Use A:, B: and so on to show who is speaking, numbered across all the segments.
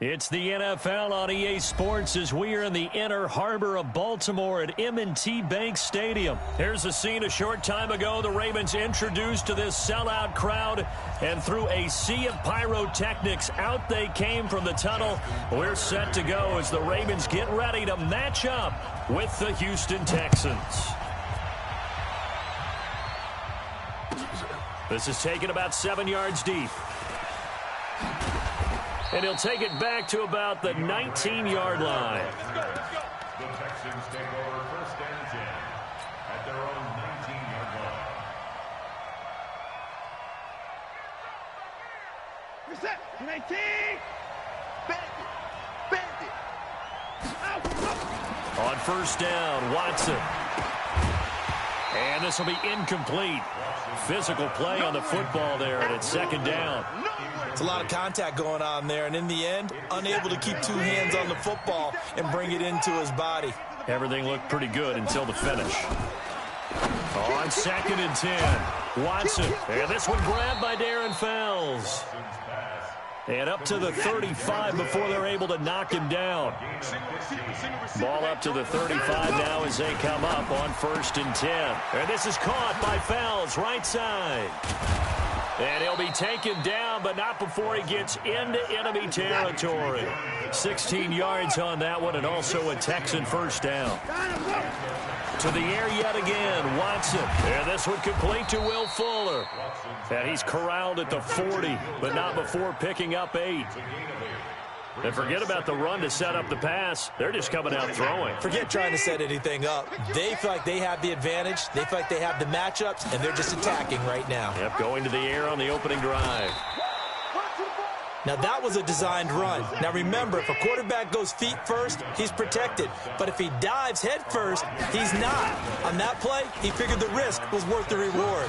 A: It's the NFL on EA Sports as we are in the inner harbor of Baltimore at M&T Bank Stadium. Here's a scene a short time ago. The Ravens introduced to this sellout crowd, and through a sea of pyrotechnics, out they came from the tunnel. We're set to go as the Ravens get ready to match up with the Houston Texans. This is taken about 7 yards deep. And he'll take it back to about the 19-yard line.
B: The Texans take over first and 10 at their own 19-yard line.
C: Reset. 19. Bandit.
A: On first down, Watson. And this will be incomplete. Physical play on the football there, and it's second down.
D: It's a lot of contact going on there, and in the end, unable to keep two hands on the football and bring it into his body.
A: Everything looked pretty good until the finish. On second and 10, Watson. And this one grabbed by Darren Fells. And up to the 35 before they're able to knock him down. Ball up to the 35 now as they come up on first and 10. And this is caught by Fells, right side. And he'll be taken down, but not before he gets into enemy territory. 16 yards on that one, and also a Texan first down. To the air yet again, Watson. And this one complete to Will Fuller. And he's corralled at the 40, but not before picking up 8. And forget about the run to set up the pass. They're just coming out throwing.
D: Forget trying to set anything up. They feel like they have the advantage. They feel like they have the matchups, and they're just attacking right now.
A: Yep, going to the air on the opening drive.
D: Now, that was a designed run. Now, remember, if a quarterback goes feet first, he's protected. But if he dives head first, he's not. On that play, he figured the risk was worth the reward.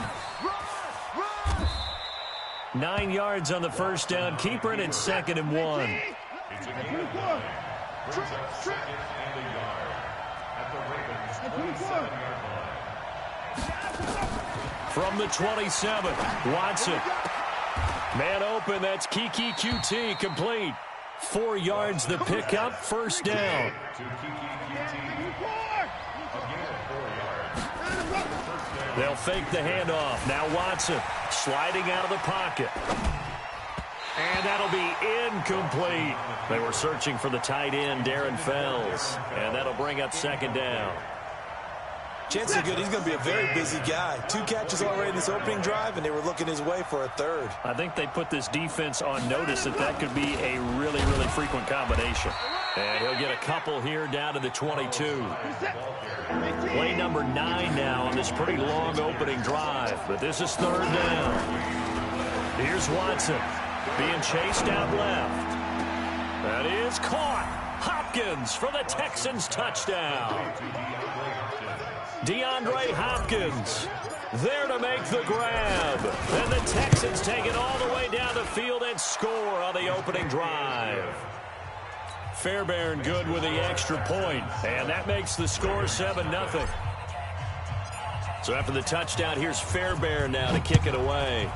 A: 9 yards on the first down. Keeper it at second and 1.
B: It's a gain brings up second and a yard at the Ravens' 27-yard line.
A: From the 27, Watson. Man open, that's Kiki QT, complete. 4 yards the pickup, first down.
B: To Kiki QT, a gain of 4 yards.
A: They'll fake the handoff. Now Watson sliding out of the pocket. And that'll be incomplete. They were searching for the tight end, Darren Fells. And that'll bring up second down.
D: Chances are good he's going to be a very busy guy. 2 catches already in this opening drive, and they were looking his way for a third.
A: I think they put this defense on notice that could be a really, really frequent combination. And he'll get a couple here down to the 22. Play number 9 now on this pretty long opening drive. But this is third down. Here's Watson being chased out left. That is caught. Hopkins for the Texans touchdown. DeAndre Hopkins there to make the grab. And the Texans take it all the way down the field and score on the opening drive. Fairbairn good with the extra point, and that makes the score 7-0. So after the touchdown, here's Fairbairn now to kick it away.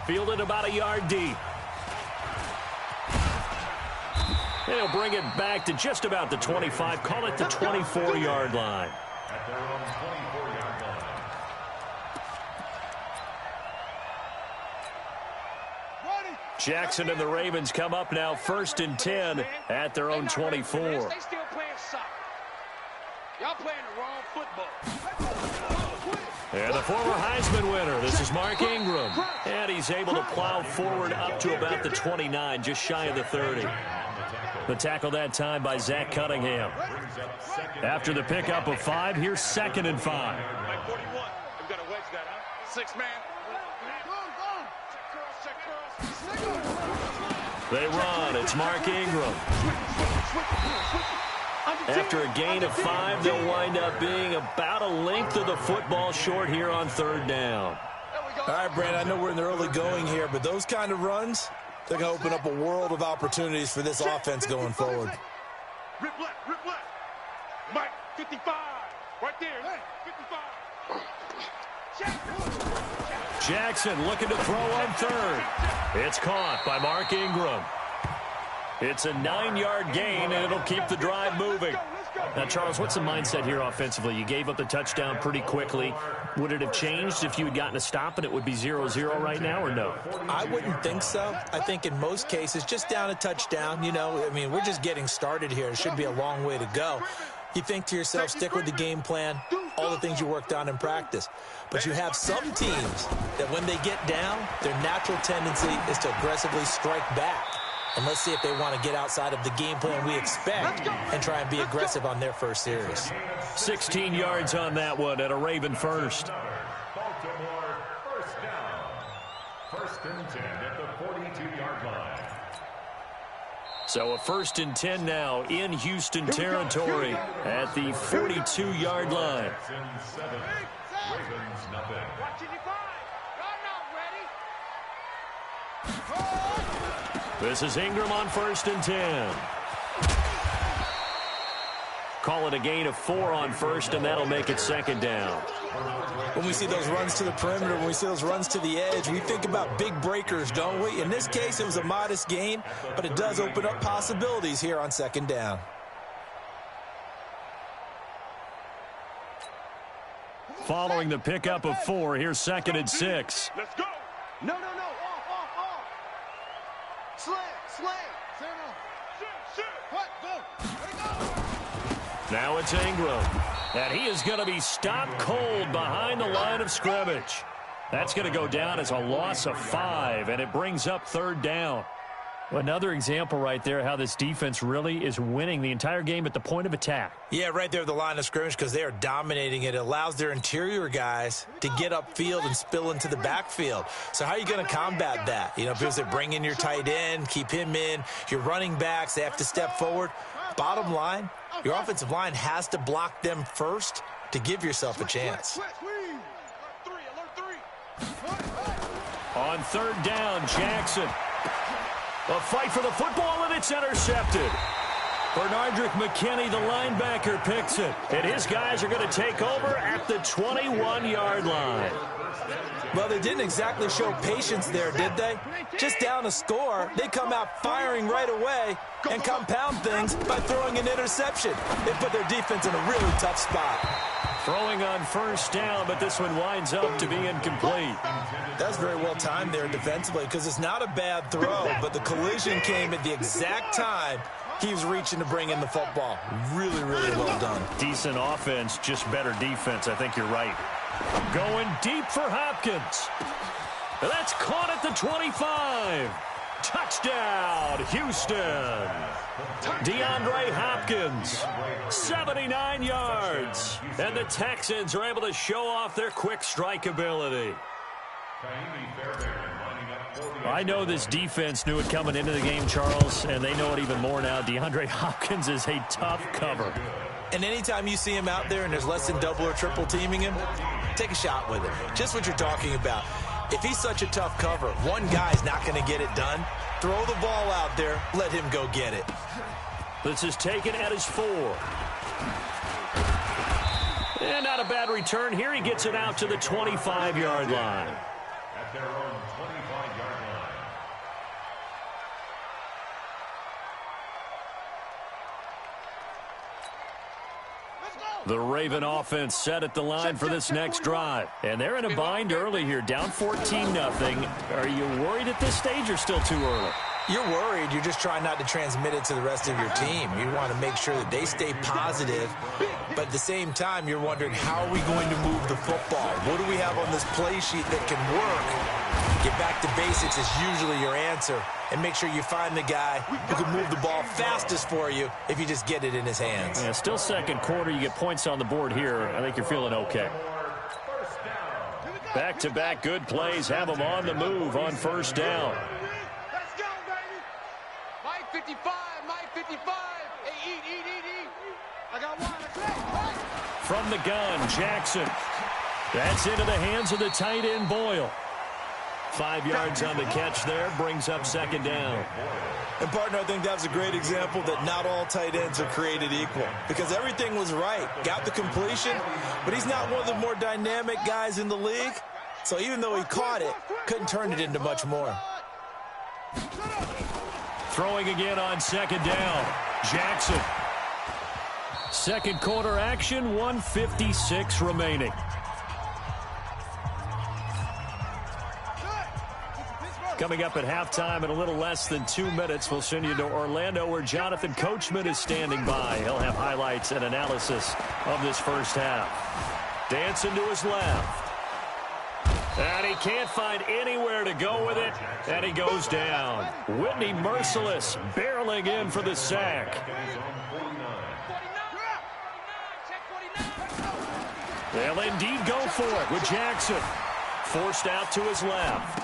A: Fielded about a yard deep. And he'll bring it back to just about the 25. Call it the 24-yard line.
B: At their own 24-yard line.
A: Jackson and the Ravens come up now first and 10 at their own 24.
C: They still playing soccer. Y'all playing the wrong football.
A: And the former Heisman winner, this is Mark Ingram. And he's able to plow forward up to about the 29, just shy of the 30. The tackle that time by Zach Cunningham. After the pickup of 5, here's second and 5.
C: Like 41. We've got to wedge that, huh? 6 man.
A: They run. It's Mark Ingram. After a gain of 5, they'll wind up being about a length of the football short here on third down.
D: All right, Brandon, I know we're in the early going here, but those kind of runs, they're going to open up a world of opportunities for this offense going forward.
C: Rip left. Mike, 55. Right there. 55.
A: Jackson looking to throw on third. It's caught by Mark Ingram. It's a 9-yard gain, and it'll keep the drive moving. Now, Charles, what's the mindset here offensively? You gave up the touchdown pretty quickly. Would it have changed if you had gotten a stop and it would be 0-0 right now, or no?
D: I wouldn't think so. I think in most cases, just down a touchdown, you know, I mean, we're just getting started here. It should be a long way to go. You think to yourself, stick with the game plan, all the things you worked on in practice. But you have some teams that when they get down, their natural tendency is to aggressively strike back. And let's see if they want to get outside of the game plan we expect and try and be aggressive on their first series.
A: 16 yards on that one at a Raven first.
B: Baltimore first down. First and 10 at the 42-yard line.
A: So a 1st and 10 now in Houston territory at the 42-yard line.
B: Ravens nothing.
C: Watching you find. Y'all not ready.
A: This is Ingram on 1st and 10. Call it a gain of 4 on 1st, and that'll make it 2nd down.
D: When we see those runs to the perimeter, when we see those runs to the edge, we think about big breakers, don't we? In this case, it was a modest gain, but it does open up possibilities here on 2nd down.
A: Following the pickup of 4, here's 2nd and 6.
C: Let's go. No. Off. Slam. Shit. What? Go.
A: Now it's Ingram. And he is going to be stopped cold behind the line of scrimmage. That's going to go down as a loss of 5, and it brings up 3rd down. Well, another example right there how this defense really is winning the entire game at the point of attack.
D: Yeah, right there at the line of scrimmage because they are dominating it. It allows their interior guys to get upfield and spill into the backfield. So how are you going to combat that? You know, because they bring in your tight end, keep him in. Your running backs, they have to step forward. Bottom line, your offensive line has to block them first to give yourself a chance.
A: On 3rd down, Jackson. A fight for the football, and it's intercepted. Bernardrick McKinney, the linebacker, picks it. And his guys are going to take over at the 21-yard line.
D: Well, they didn't exactly show patience there, did they? Just down a score, they come out firing right away and compound things by throwing an interception. They put their defense in a really tough spot.
A: Throwing on 1st down, but this one winds up to be incomplete.
D: That's very well timed there defensively because it's not a bad throw, but the collision came at the exact time he was reaching to bring in the football. Really, really well done.
A: Decent offense, just better defense. I think you're right. Going deep for Hopkins. That's caught at the 25. Touchdown, Houston. DeAndre Hopkins, 79 yards. And the Texans are able to show off their quick strike ability. I know this defense knew it coming into the game, Charles, and they know it even more now. DeAndre Hopkins is a tough cover.
D: And anytime you see him out there and there's less than double or triple teaming him, take a shot with it. Just what you're talking about. If he's such a tough cover, one guy's not going to get it done. Throw the ball out there. Let him go get it.
A: This is taken at his 4. And not a bad return here. He gets it out to the 25-yard line.
B: At their own 25-yard line.
A: The Raven offense set at the line for this next drive. And they're in a bind early here, down 14-0. Are you worried at this stage or still too early?
D: You're worried. You're just trying not to transmit it to the rest of your team. You want to make sure that they stay positive. But at the same time, you're wondering, how are we going to move the football? What do we have on this play sheet that can work? Get back to basics is usually your answer. And make sure you find the guy who can move the ball fastest for you if you just get it in his hands.
A: Yeah, still 2nd quarter. You get points on the board here. I think you're feeling okay. Back-to-back good plays have them on the move on 1st down.
C: Let's go, baby. Mike 55, Mike 55. Hey, eat. I got one.
A: From the gun, Jackson. That's into the hands of the tight end, Boyle. 5 yards on the catch there, brings up 2nd down.
D: And, partner, I think that's a great example that not all tight ends are created equal because everything was right. Got the completion, but he's not one of the more dynamic guys in the league. So even though he caught it, couldn't turn it into much more.
A: Throwing again on second down. Jackson. Second quarter action, 1:56 remaining. Coming up at halftime in a little less than 2 minutes, we'll send you to Orlando where Jonathan Coachman is standing by. He'll have highlights and analysis of this first half. Dancing to his left. And he can't find anywhere to go with it, and he goes down. Whitney Mercilus barreling in for the sack. They'll indeed go for it with Jackson. Forced out to his left.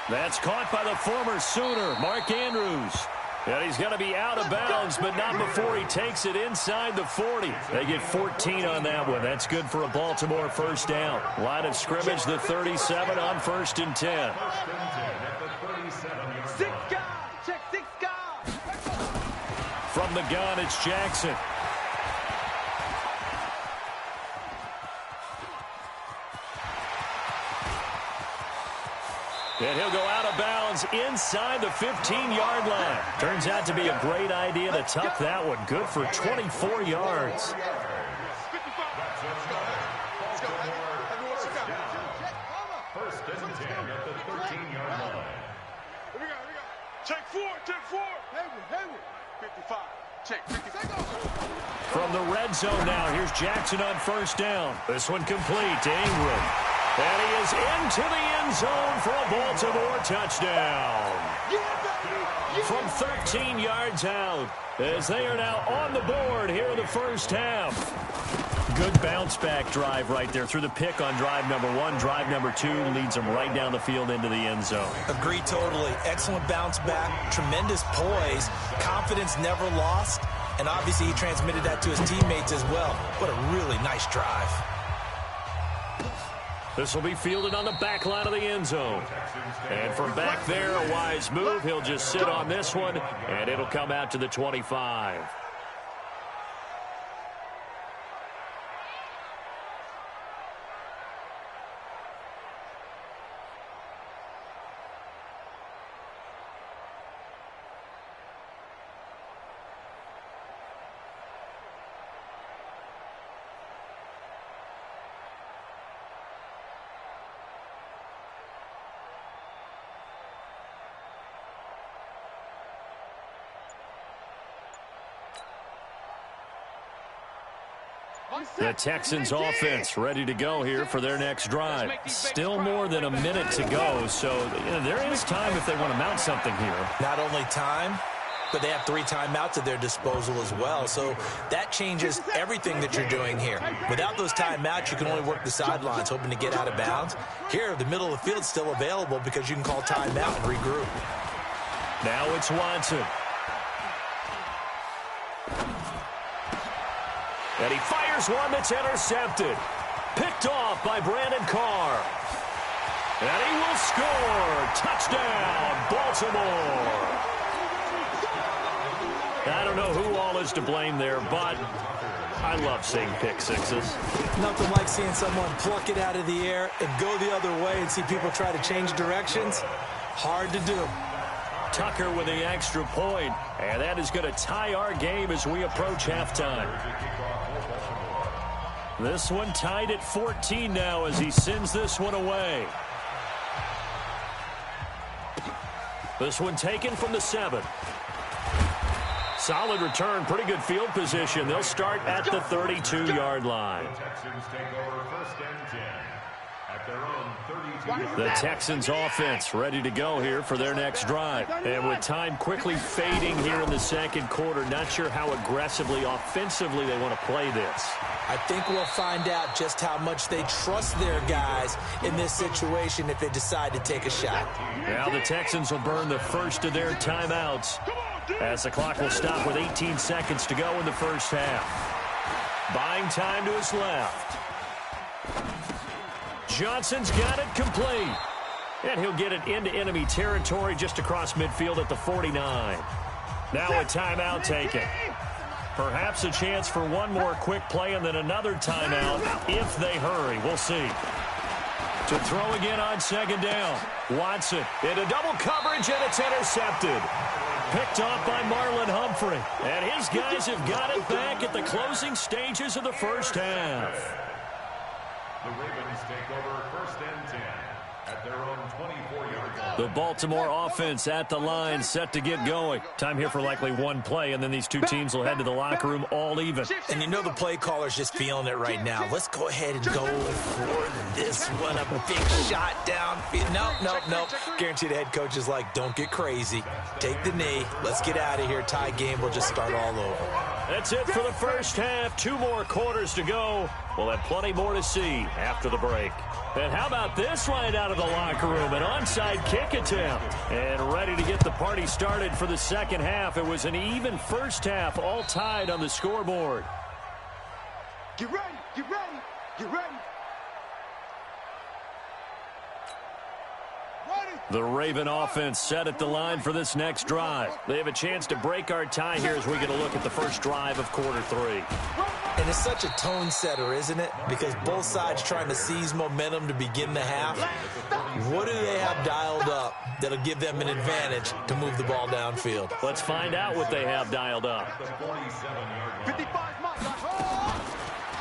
A: That's caught by the former Sooner, Mark Andrews. And he's going to be out of bounds, but not before he takes it inside the 40. They get 14 on that one. That's good for a Baltimore first down. Line of scrimmage, the 37 on 1st and 10. From the gun, it's Jackson. And he'll go out of bounds inside the 15-yard line. Turns out to be a great idea to tuck that one. Good for 24 yards.
B: First and 10 at the 13-yard line.
C: Here we go. Check four. Hayward. 55. Check 55.
A: From the red zone now, here's Jackson on first down. This one complete to Ingram. And he is into the end zone for a Baltimore touchdown. From 13 yards out, as they are now on the board here in the first half. Good bounce-back drive right there through the pick on drive number 1. Drive number 2 leads them right down the field into the end zone.
D: Agree totally. Excellent bounce back, tremendous poise, confidence never lost, and obviously he transmitted that to his teammates as well. What a really nice drive.
A: This will be fielded on the back line of the end zone. And from back there, a wise move. He'll just sit on this one, and it'll come out to the 25. The Texans offense ready to go here for their next drive. Still more than a minute to go, so there is time if they want to mount something here.
D: Not only time, but they have 3 timeouts at their disposal as well, so that changes everything that you're doing here. Without those timeouts, you can only work the sidelines, hoping to get out of bounds. Here, the middle of the field is still available because you can call timeout and regroup.
A: Now it's Watson. And he fires one that's intercepted. Picked off by Brandon Carr. And he will score. Touchdown, Baltimore. I don't know who all is to blame there, but I love seeing pick sixes.
D: Nothing like seeing someone pluck it out of the air and go the other way and see people try to change directions. Hard to do.
A: Tucker with the extra point, and that is going to tie our game as we approach halftime. This one tied at 14 now as he sends this one away. This one taken from the 7. Solid return, pretty good field position. They'll start at the 32-yard line.
B: Texans take over first and 10 at their own 32.
A: The Texans offense ready to go here for their next drive. And with time quickly fading here in the second quarter, not sure how aggressively, offensively they want to play this.
D: I think we'll find out just how much they trust their guys in this situation if they decide to take a shot.
A: Now the Texans will burn the first of their timeouts as the clock will stop with 18 seconds to go in the first half. Buying time to his left. Johnson's got it complete. And he'll get it into enemy territory just across midfield at the 49. Now a timeout taken. Perhaps a chance for one more quick play and then another timeout if they hurry. We'll see. To throw again on second down. Watson into double coverage, and it's intercepted. Picked off by Marlon Humphrey. And his guys have got it back at the closing stages of the first half.
B: The Ravens take over 1st and 10 at their own 24-yard line.
A: The Baltimore offense at the line, set to get going. Time here for likely one play, and then these two teams will head to the locker room all even.
D: And you know the play caller's just feeling it right now. Let's go ahead and go for this one. A big shot downfield. Nope. Guarantee the head coach is like, don't get crazy. Take the knee. Let's get out of here. Tie game. We'll just start all over.
A: That's it for the first half. 2 more quarters to go. We'll have plenty more to see after the break. And how about this right out of the locker room? An onside kick attempt. And ready to get the party started for the second half. It was an even first half, all tied on the scoreboard.
C: Get ready, get ready, get ready.
A: The Raven offense set at the line for this next drive. They have a chance to break our tie here as we get a look at the first drive of quarter 3.
D: And it's such a tone setter, isn't it? Because both sides trying to seize momentum to begin the half. What do they have dialed up that'll give them an advantage to move the ball downfield?
A: Let's find out what they have dialed up.
C: 55 miles.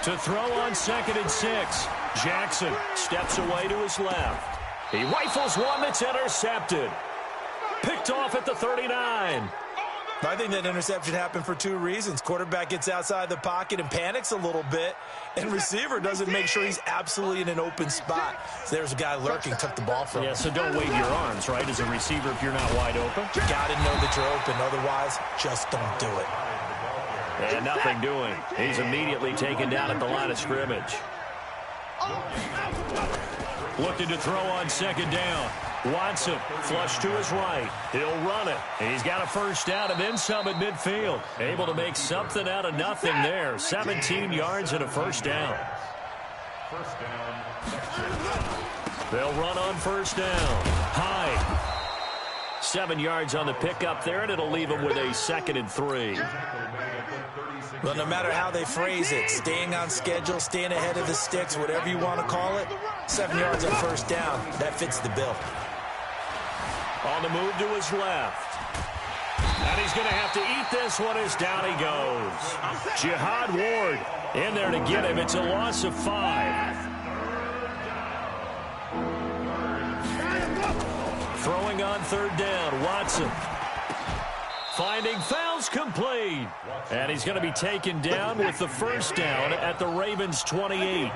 A: To throw on 2nd and 6. Jackson steps away to his left. He rifles one that's intercepted. Picked off at the 39.
D: I think that interception happened for 2 reasons. Quarterback gets outside the pocket and panics a little bit, and receiver doesn't make sure he's absolutely in an open spot. So there's a guy lurking, took the ball from him.
A: Yeah, so don't wave your arms, right, as a receiver if you're not wide open.
D: Got to know that you're open. Otherwise, just don't do it.
A: And nothing doing. He's immediately taken down at the line of scrimmage. Looking to throw on 2nd down. Watson, flush to his right. He'll run it. And he's got a first down and then some at midfield. Able to make something out of nothing there. 17 yards and a first down.
B: First down.
A: They'll run on first down. Hyde. 7 yards on the pickup there, and it'll leave him with a 2nd and 3.
D: Well, no matter how they phrase it, staying on schedule, staying ahead of the sticks, whatever you want to call it, 7 yards on first down, that fits the bill.
A: On the move to his left. And he's going to have to eat this one as down he goes. Jihad Ward in there to get him. It's a loss of 5. Throwing on 3rd down, Watson. Finding Fowles complete. And he's going to be taken down with the first down at the Ravens' 28.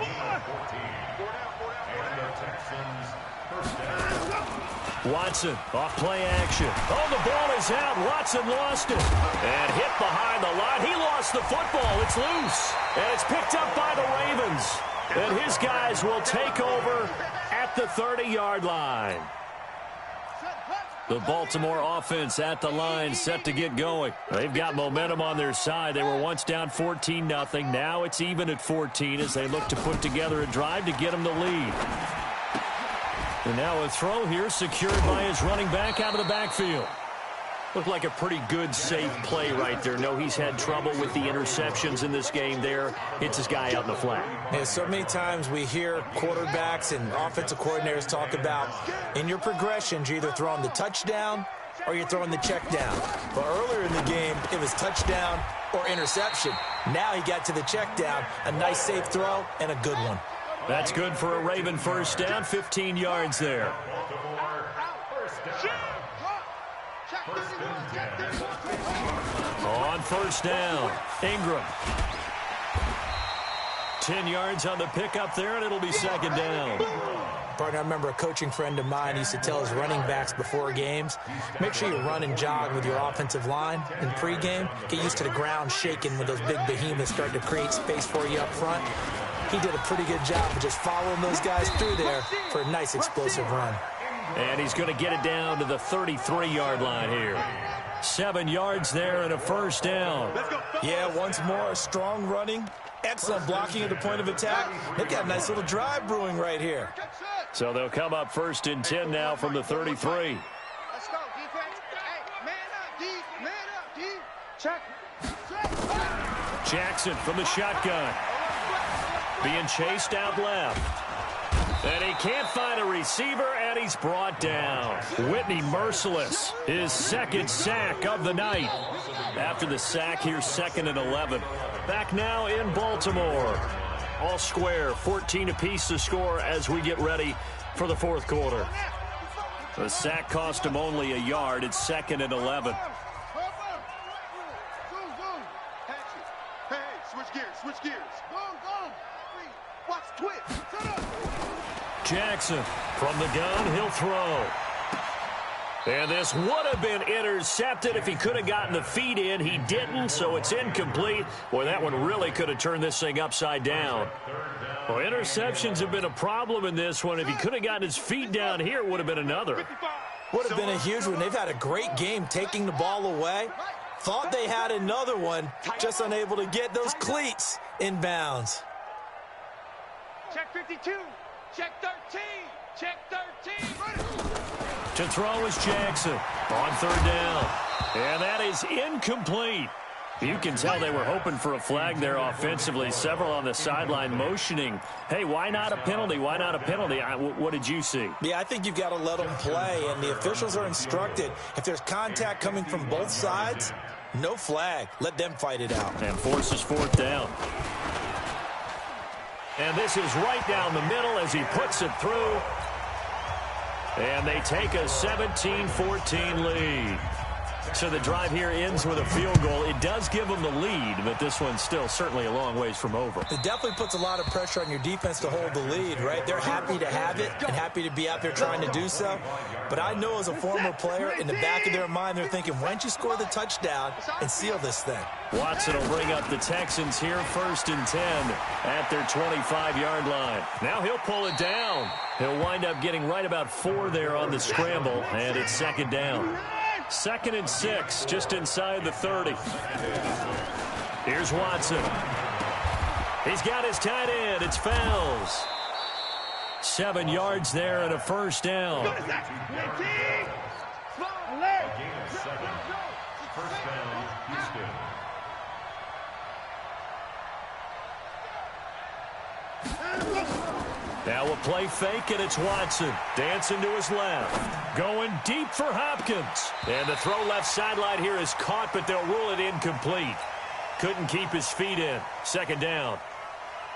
A: Watson off play action. Oh, the ball is out. Watson lost it. And hit behind the line. He lost the football. It's loose. And it's picked up by the Ravens. And his guys will take over at the 30-yard line. The Baltimore offense at the line, set to get going. They've got momentum on their side. They were once down 14-0. Now it's even at 14 as they look to put together a drive to get them the lead. And now a throw here secured by his running back out of the backfield. Looked like a pretty good, safe play right there. No, he's had trouble with the interceptions in this game there. Hits his guy out in the flat.
D: Yeah, so many times we hear quarterbacks and offensive coordinators talk about in your progressions, you're either throwing the touchdown or you're throwing the check down. But earlier in the game, it was touchdown or interception. Now he got to the check down, a nice safe throw and a good one.
A: That's good for a Raven first down, 15 yards there. On first down, Ingram. 10 yards on the pickup there, and it'll be 2nd down.
D: Partner, I remember a coaching friend of mine used to tell his running backs before games, make sure you run and jog with your offensive line in pregame. Get used to the ground shaking when those big behemoths start to create space for you up front. He did a pretty good job of just following those guys through there for a nice explosive run.
A: And he's going to get it down to the 33-yard line here. 7 yards there and a first down.
D: Yeah, once more, strong running, excellent blocking at the point of attack. They've got a nice little drive brewing right here.
A: So they'll come up 1st and 10 now from the 33.
C: Let's go, defense. Hey, man up, D. Man up, D. Check.
A: Jackson from the shotgun. Being chased out left. And he can't find a receiver, and he's brought down. Whitney Mercilus, his second sack of the night. After the sack, here's 2nd and 11. Back now in Baltimore. All square, 14 apiece to score as we get ready for the fourth quarter. The sack cost him only a yard. It's 2nd and 11.
B: Switch gears. Go. Watch twitch.
A: Jackson from the gun, he'll throw. And this would have been intercepted if he could have gotten the feet in. He didn't, so it's incomplete. Boy, that one really could have turned this thing upside down. Well, interceptions have been a problem in this one. If he could have gotten his feet down here, it would have been another.
D: Would have been a huge one. They've had a great game taking the ball away. Thought they had another one, just unable to get those cleats in bounds.
C: Check 52. Check 13. Check 13.
A: To throw is Jackson on 3rd down. And that is incomplete. You can tell they were hoping for a flag there offensively. Several on the sideline motioning, hey, why not a penalty? Why not a penalty? What did you see?
D: Yeah, I think you've got to let them play, and the officials are instructed. If there's contact coming from both sides, no flag. Let them fight it out.
A: And forces 4th down. And this is right down the middle as he puts it through. And they take a 17-14 lead. So the drive here ends with a field goal. It does give them the lead, but this one's still certainly a long ways from over.
D: It definitely puts a lot of pressure on your defense to hold the lead, right? They're happy to have it and happy to be out there trying to do so. But I know as a former player, in the back of their mind, they're thinking, why don't you score the touchdown and seal this thing?
A: Watson will bring up the Texans here 1st and 10 at their 25-yard line. Now he'll pull it down. He'll wind up getting right about 4 there on the scramble, and it's 2nd down. 2nd and 6, just inside the 30. Here's Watson. He's got his tight end. It's Fells. 7 yards there and a 1st down.
B: A gain of 7. 1st down, Houston.
A: Now a play fake, and it's Watson. Dancing to his left. Going deep for Hopkins. And the throw left sideline here is caught, but they'll rule it incomplete. Couldn't keep his feet in. 2nd down.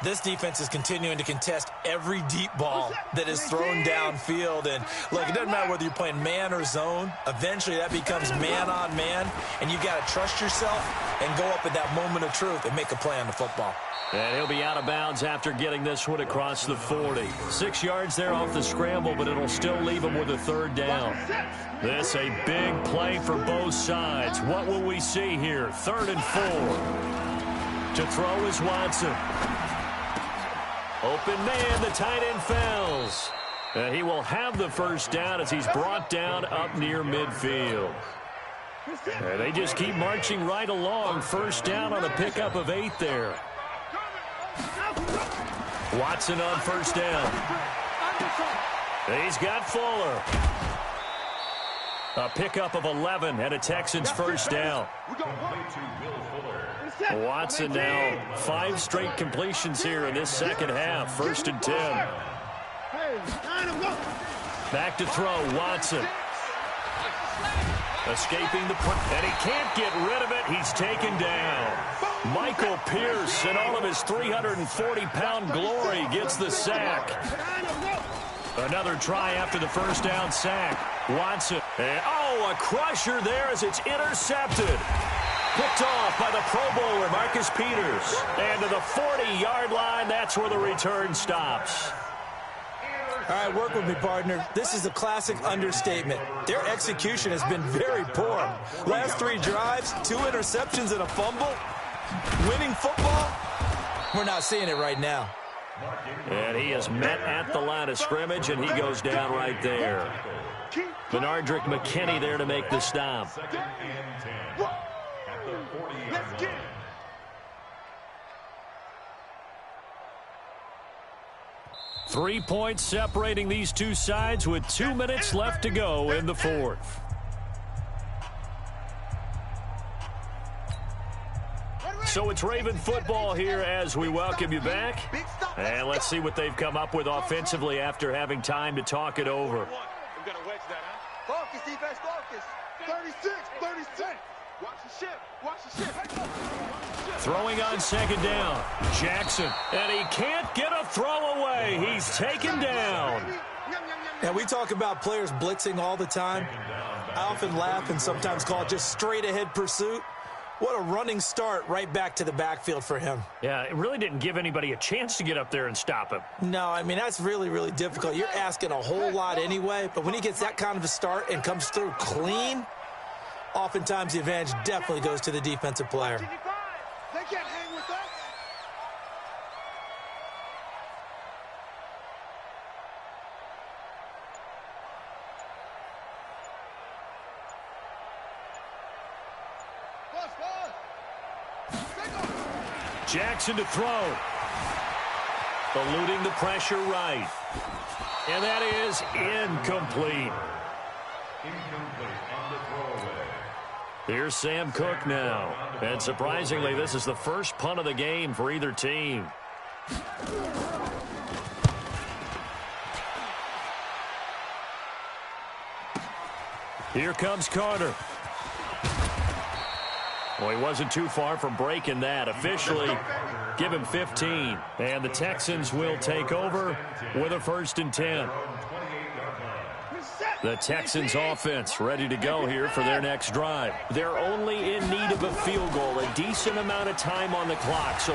D: This defense is continuing to contest every deep ball that is thrown downfield. And, look, it doesn't matter whether you're playing man or zone. Eventually, that becomes man-on-man, and you've got to trust yourself and go up at that moment of truth and make a play on the football.
A: And he'll be out of bounds after getting this one across the 40. 6 yards there off the scramble, but it'll still leave him with a 3rd down. This a big play for both sides. What will we see here? 3rd and 4. To throw is Watson. Open man, the tight end Fells. And he will have the 1st down as he's brought down up near midfield. And they just keep marching right along. 1st down on a pickup of 8 there. Watson on 1st down. He's got Fuller. A pickup of 11 and a Texans 1st down. Watson now 5 straight completions here in this 2nd half. 1st and 10. Back to throw, Watson. Escaping the punt, and he can't get rid of it. He's taken down. Michael Pierce, in all of his 340-pound glory, gets the sack. Another try after the 1st down sack. Watson, and a crusher there as it's intercepted. Picked off by the Pro Bowler, Marcus Peters. And to the 40-yard line, that's where the return stops.
D: All right, work with me, partner. This is a classic understatement. Their execution has been very poor. Last 3 drives, 2 interceptions and a fumble. Winning football, we're not seeing it right now.
A: And he is met at the line of scrimmage, and he goes down right there. Benardrick McKinney there to make the stop.
B: 2nd and 10. At the 40-yard line.
A: 3 points separating these two sides with 2 minutes left to go in the 4th. So it's Raven football here as we welcome you back. And let's see what they've come up with offensively after having time to talk it over.
C: Focus, defense, focus.
B: 36, 36. Watch the ship. Watch the ship.
A: Throwing on second down. Jackson. And he can't get a throw away. He's taken down.
D: Now, we talk about players blitzing all the time. I often laugh and sometimes call it just straight-ahead pursuit. What a running start right back to the backfield for him.
A: Yeah, it really didn't give anybody a chance to get up there and stop him.
D: No, I mean, that's really, really difficult. You're asking a whole lot anyway, but when he gets that kind of a start and comes through clean, oftentimes the advantage definitely goes to the defensive player.
B: They can't hang with us.
A: Jackson to throw. Eluding the pressure right. And that is incomplete.
B: Incomplete on the throwaway.
A: Here's Sam Cook now. And surprisingly, this is the first punt of the game for either team. Here comes Carter. Well, he wasn't too far from breaking that. Officially, give him 15. And the Texans will take over with a 1st and 10. The Texans offense ready to go here for their next drive. They're only in need of a field goal, a decent amount of time on the clock. So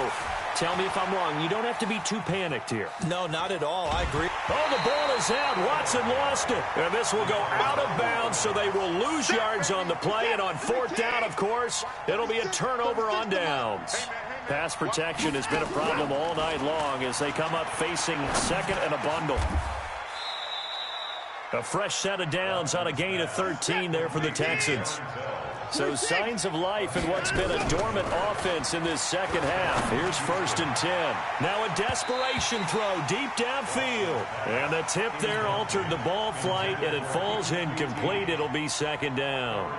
A: tell me if I'm wrong. You don't have to be too panicked here.
D: No, not at all. I agree.
A: Oh, the ball is out. Watson lost it. And this will go out of bounds, so they will lose yards on the play. And on 4th down, of course, it'll be a turnover on downs. Pass protection has been a problem all night long as they come up facing 2nd and a bundle. A fresh set of downs on a gain of 13 there for the Texans. So signs of life in what's been a dormant offense in this second half. Here's 1st and 10. Now a desperation throw deep downfield. And the tip there altered the ball flight, and it falls incomplete. It'll be 2nd down.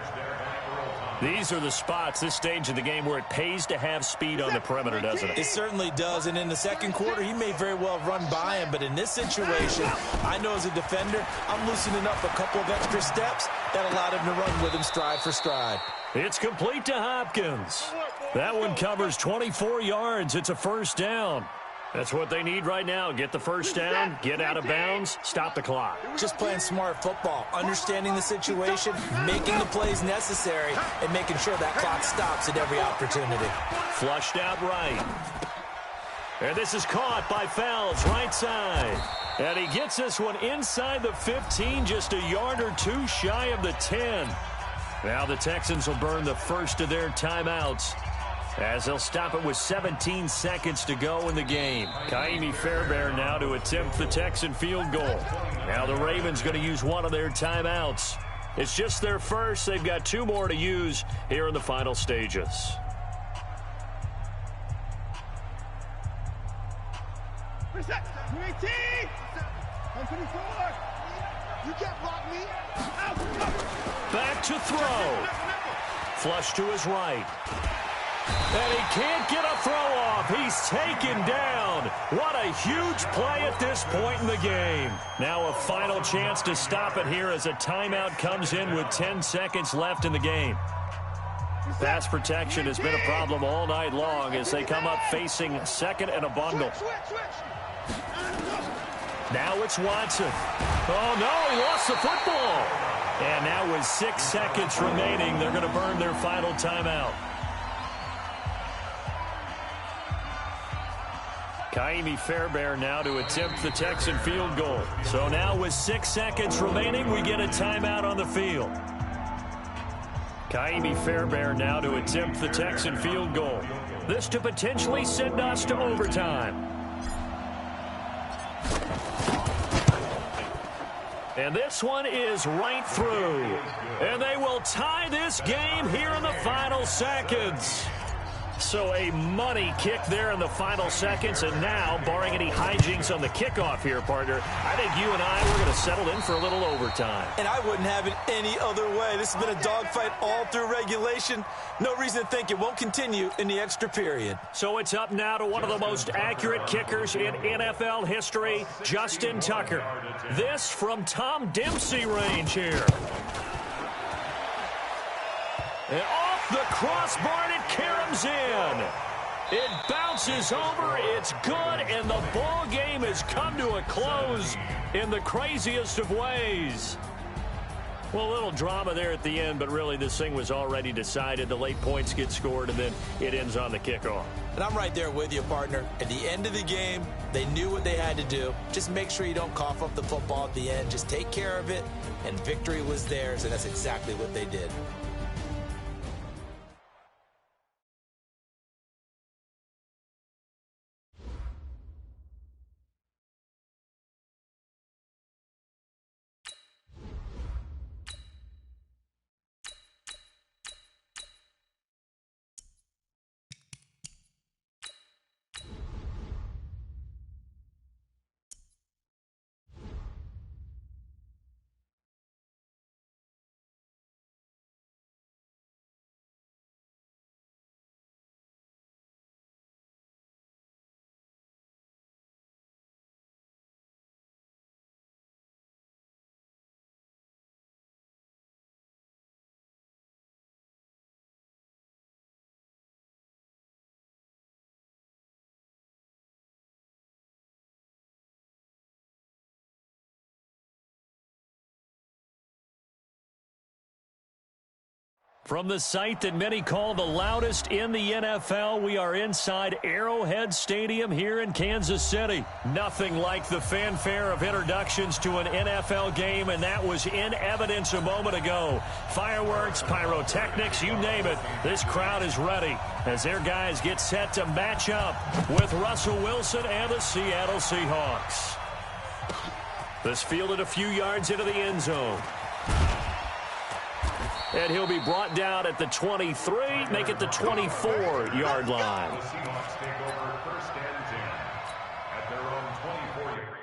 A: These are the spots, this stage of the game, where it pays to have speed on the perimeter, doesn't it?
D: It certainly does, and in the second quarter, he may very well run by him, but in this situation, I know as a defender, I'm loosening up a couple of extra steps that allowed him to run with him stride for stride.
A: It's complete to Hopkins. That one covers 24 yards. It's a 1st down. That's what they need right now. Get the 1st down, get out of bounds, stop the clock.
D: Just playing smart football, understanding the situation, making the plays necessary, and making sure that clock stops at every opportunity.
A: Flushed out right. And this is caught by Fells, right side. And he gets this one inside the 15, just a yard or two shy of the 10. Now the Texans will burn the first of their timeouts, as they'll stop it with 17 seconds to go in the game. Kaimi Fairbairn now to attempt the Texan field goal. Now the Ravens going to use one of their timeouts. It's just their first. They've got 2 more to use here in the final stages.
B: Reset. 18. 24. You can't block me.
A: Back to throw. Flush to his right. And he can't get a throw off. He's taken down. What a huge play at this point in the game. Now a final chance to stop it here as a timeout comes in with 10 seconds left in the game. Pass protection has been a problem all night long as they come up facing 2nd and a bundle. Now it's Watson. Oh, no, he lost the football. And now with 6 seconds remaining, they're going to burn their final timeout. Kaimi Fairbairn now to attempt the Texan field goal. So now with 6 seconds remaining, we get a timeout on the field. Kaimi Fairbairn now to attempt the Texan field goal. This to potentially send us to overtime. And this one is right through. And they will tie this game here in the final seconds. So a money kick there in the final seconds, and now, barring any hijinks on the kickoff here, partner, I think you and I, we're going to settle in for a little overtime.
D: And I wouldn't have it any other way. This has been a dogfight all through regulation. No reason to think it won't continue in the extra period.
A: So it's up now to one of the most accurate kickers in NFL history, Justin Tucker. This from Tom Dempsey range here. And off the crossbar, and it caroms in. It bounces over, it's good, and the ball game has come to a close in the craziest of ways. Well, a little drama there at the end, but really this thing was already decided. The late points get scored, and then it ends on the kickoff.
D: And I'm right there with you, partner. At the end of the game, they knew what they had to do. Just make sure you don't cough up the football at the end. Just take care of it, and victory was theirs, and that's exactly what they did.
A: From the site that many call the loudest in the NFL, we are inside Arrowhead Stadium here in Kansas City. Nothing like the fanfare of introductions to an NFL game, and that was in evidence a moment ago. Fireworks, pyrotechnics, you name it. This crowd is ready as their guys get set to match up with Russell Wilson and the Seattle Seahawks. This fielded a few yards into the end zone. And he'll be brought down at the 23, make it the 24-yard line.
B: The Seahawks take over first and 10 at their own 24-yard.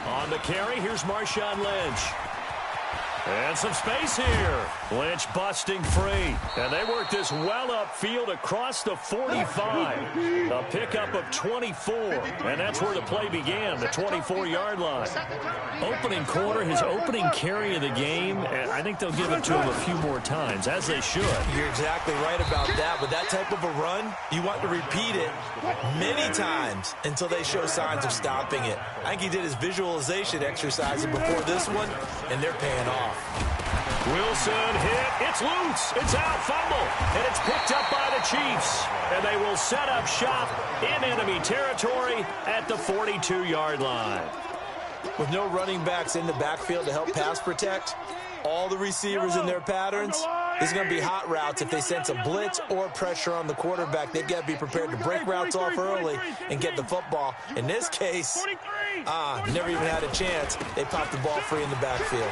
A: On the carry, here's Marshawn Lynch. And some space here. Lynch busting free. And they work this well upfield across the 45. A pickup of 24. And that's where the play began, the 24-yard line. Opening quarter, his opening carry of the game, and I think they'll give it to him a few more times, as they should.
D: You're exactly right about that. With that type of a run, you want to repeat it many times until they show signs of stopping it. I think he did his visualization exercise before this one, and they're paying off.
A: Wilson hit. It's loose. It's out. Fumble. And it's picked up by the Chiefs. And they will set up shop in enemy territory at the 42-yard line.
D: With no running backs in the backfield to help pass protect, all the receivers in their patterns, there's going to be hot routes. If they sense a blitz or pressure on the quarterback, they've got to be prepared to break routes off early and get the football. In this case, never even had a chance. They popped the ball free in the backfield.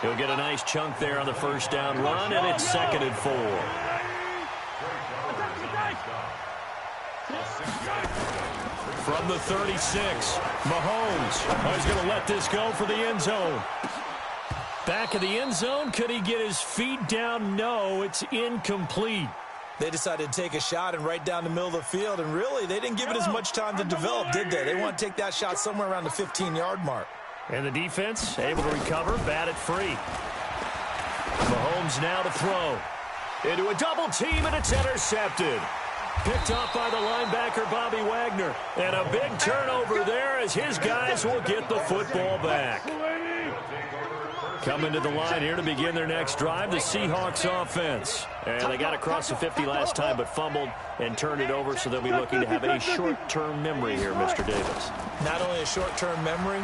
A: He'll get a nice chunk there on the first down run, and it's 2nd and 4. From the 36, Mahomes. He's going to let this go for the end zone. Back of the end zone, could he get his feet down? No, it's incomplete.
D: They decided to take a shot and right down the middle of the field, and really, they didn't give it as much time to develop, did they? They want to take that shot somewhere around the 15-yard mark.
A: And the defense able to recover, bat it free. Mahomes now to throw. Into a double team, and it's intercepted. Picked off by the linebacker, Bobby Wagner. And a big turnover there as his guys will get the football back. Coming to the line here to begin their next drive, the Seahawks offense. And they got across the 50 last time but fumbled and turned it over, so they'll be looking to have a short-term memory here, Mr. Davis.
D: Not only a short-term memory,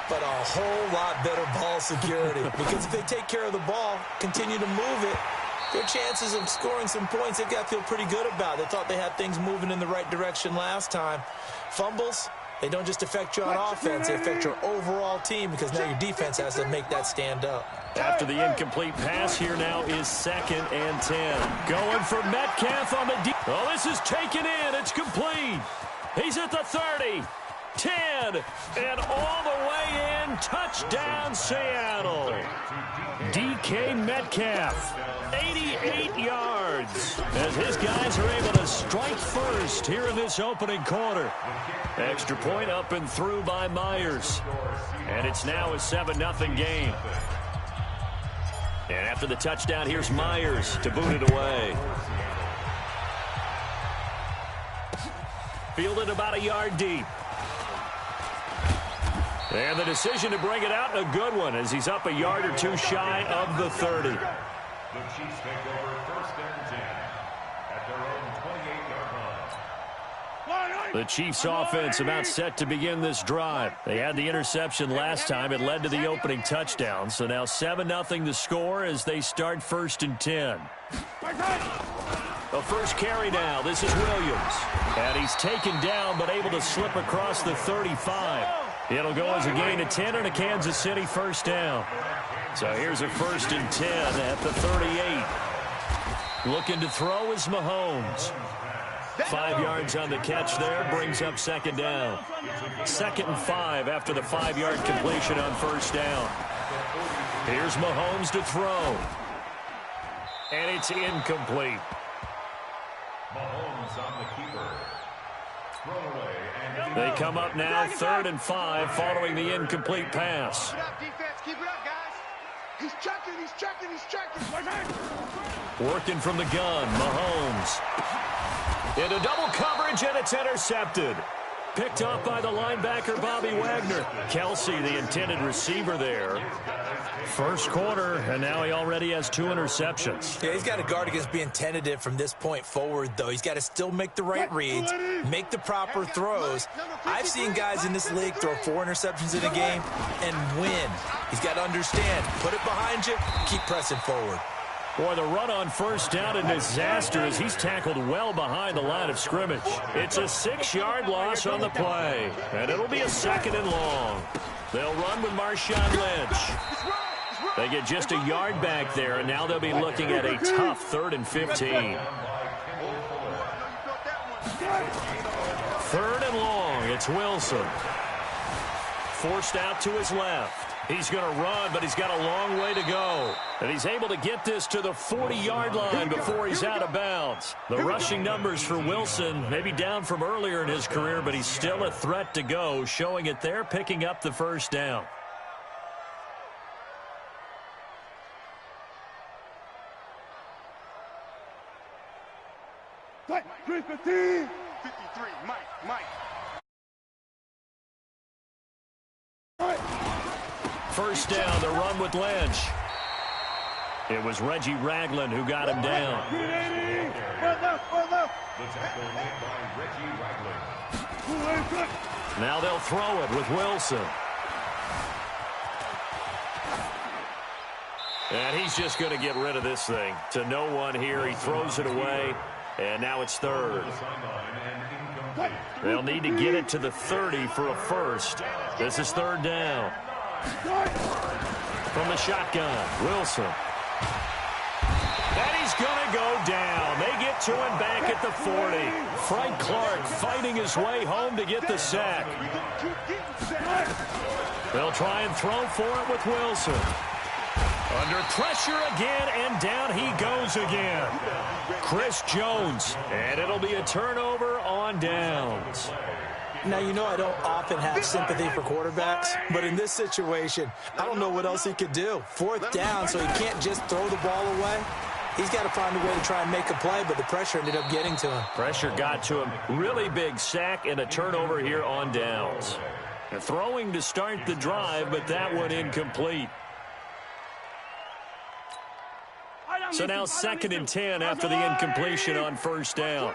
D: but a whole lot better ball security. Because if they take care of the ball, continue to move it, their chances of scoring some points, they've got to feel pretty good about. They thought they had things moving in the right direction last time. Fumbles, they don't just affect you on offense, they affect your overall team because now your defense has to make that stand up.
A: After the incomplete pass, here now is 2nd and 10. Going for Metcalf on the deep. Oh, this is taken in. It's complete. He's at the 30. 10, and all the way in, touchdown Seattle. DK Metcalf, 88 yards, as his guys are able to strike first here in this opening quarter. Extra point up and through by Myers, and it's now a 7-0 game. And after the touchdown, here's Myers to boot it away. Fielded about a yard deep. And the decision to bring it out, a good one, as he's up a yard or two shy of the 30.
B: The Chiefs take over 1st and 10 at their own 28-yard line.
A: The Chiefs offense about set to begin this drive. They had the interception last time. It led to the opening touchdown. So now 7-0 the score as they start 1st and 10. The first carry now. This is Williams. And he's taken down but able to slip across the 35. It'll go as a gain of 10 and a Kansas City first down. So here's a 1st and 10 at the 38. Looking to throw is Mahomes. 5 yards on the catch there, brings up 2nd down. 2nd and 5 after the 5-yard completion on 1st down. Here's Mahomes to throw. And it's incomplete.
B: Mahomes on the keeper. Thrown away.
A: They come up now 3rd and 5 following the incomplete pass.
C: Keep it up, defense. Keep it up, guys. He's checking, he's checking, he's checking.
A: Working from the gun, Mahomes. Into double coverage, and it's intercepted. Picked off by the linebacker, Bobby Wagner. Kelsey, the intended receiver there. First quarter, and now he already has 2 interceptions.
D: Yeah, he's got to guard against being tentative from this point forward, though. He's got to still make the right reads, make the proper throws. I've seen guys in this league throw 4 interceptions in a game and win. He's got to understand, put it behind you, keep pressing forward.
A: Boy, the run on 1st down, a disaster as he's tackled well behind the line of scrimmage. It's a 6-yard loss on the play, and it'll be a 2nd and long. They'll run with Marshawn Lynch. They get just a yard back there, and now they'll be looking at a tough 3rd and 15. 3rd and long, it's Wilson. Forced out to his left. He's going to run, but he's got a long way to go. And he's able to get this to the 40-yard line before he's out of bounds. The rushing numbers for Wilson may be down from earlier in his career, but he's still a threat to go, showing it there, picking up the 1st down.
B: Fight, 315.
C: 53, Mike.
A: First down, the run with Lynch. It was Reggie Ragland who got him down.
B: The tackle made by Reggie Ragland.
A: Now they'll throw it with Wilson. And he's just going to get rid of this thing. To no one here, he throws it away, and now it's 3rd. They'll need to get it to the 30 for a first. This is 3rd down. From the shotgun, Wilson. And he's going to go down. They get to him back at the 40. Frank Clark fighting his way home to get the sack. They'll try and throw for it with Wilson. Under pressure again, and down he goes again. Chris Jones, and it'll be a turnover on downs.
D: Now, you know I don't often have sympathy for quarterbacks, but in this situation, I don't know what else he could do. 4th down, so he can't just throw the ball away. He's got to find a way to try and make a play, but the pressure ended up getting to him.
A: Pressure got to him. Really big sack and a turnover here on downs. Throwing to start the drive, but that one incomplete. So now 2nd and 10 after the incompletion on 1st down.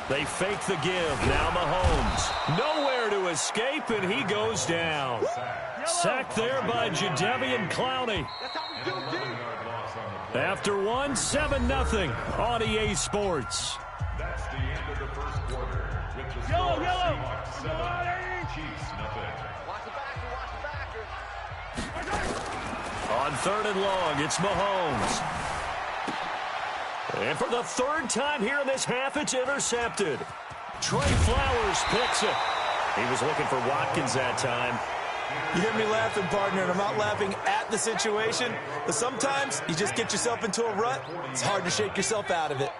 A: They fake the give. Now Mahomes. Nowhere to escape, and he goes down. Sacked there by Jadeveon Clowney. After one, 7-0 on EA Sports.
B: That's the end of the first quarter. With the score, Seahawks 7, Chiefs nothing.
C: Watch the backer.
A: On 3rd and long, it's Mahomes. And for the 3rd time here in this half, it's intercepted. Trey Flowers picks it. He was looking for Watkins that time.
D: You hear me laughing, partner, and I'm not laughing at the situation, but sometimes you just get yourself into a rut. It's hard to shake yourself out of it.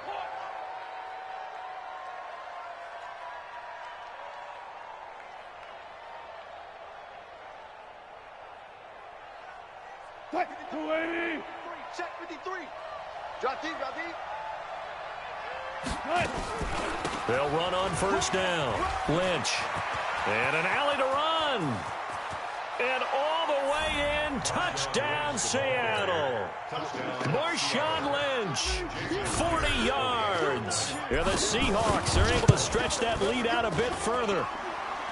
C: Check 53. Drop deep, drop deep.
A: They'll run on 1st down. Lynch. And an alley to run. And all the way in. Touchdown, Seattle. Marshawn Lynch. 40 yards. And the Seahawks are able to stretch that lead out a bit further.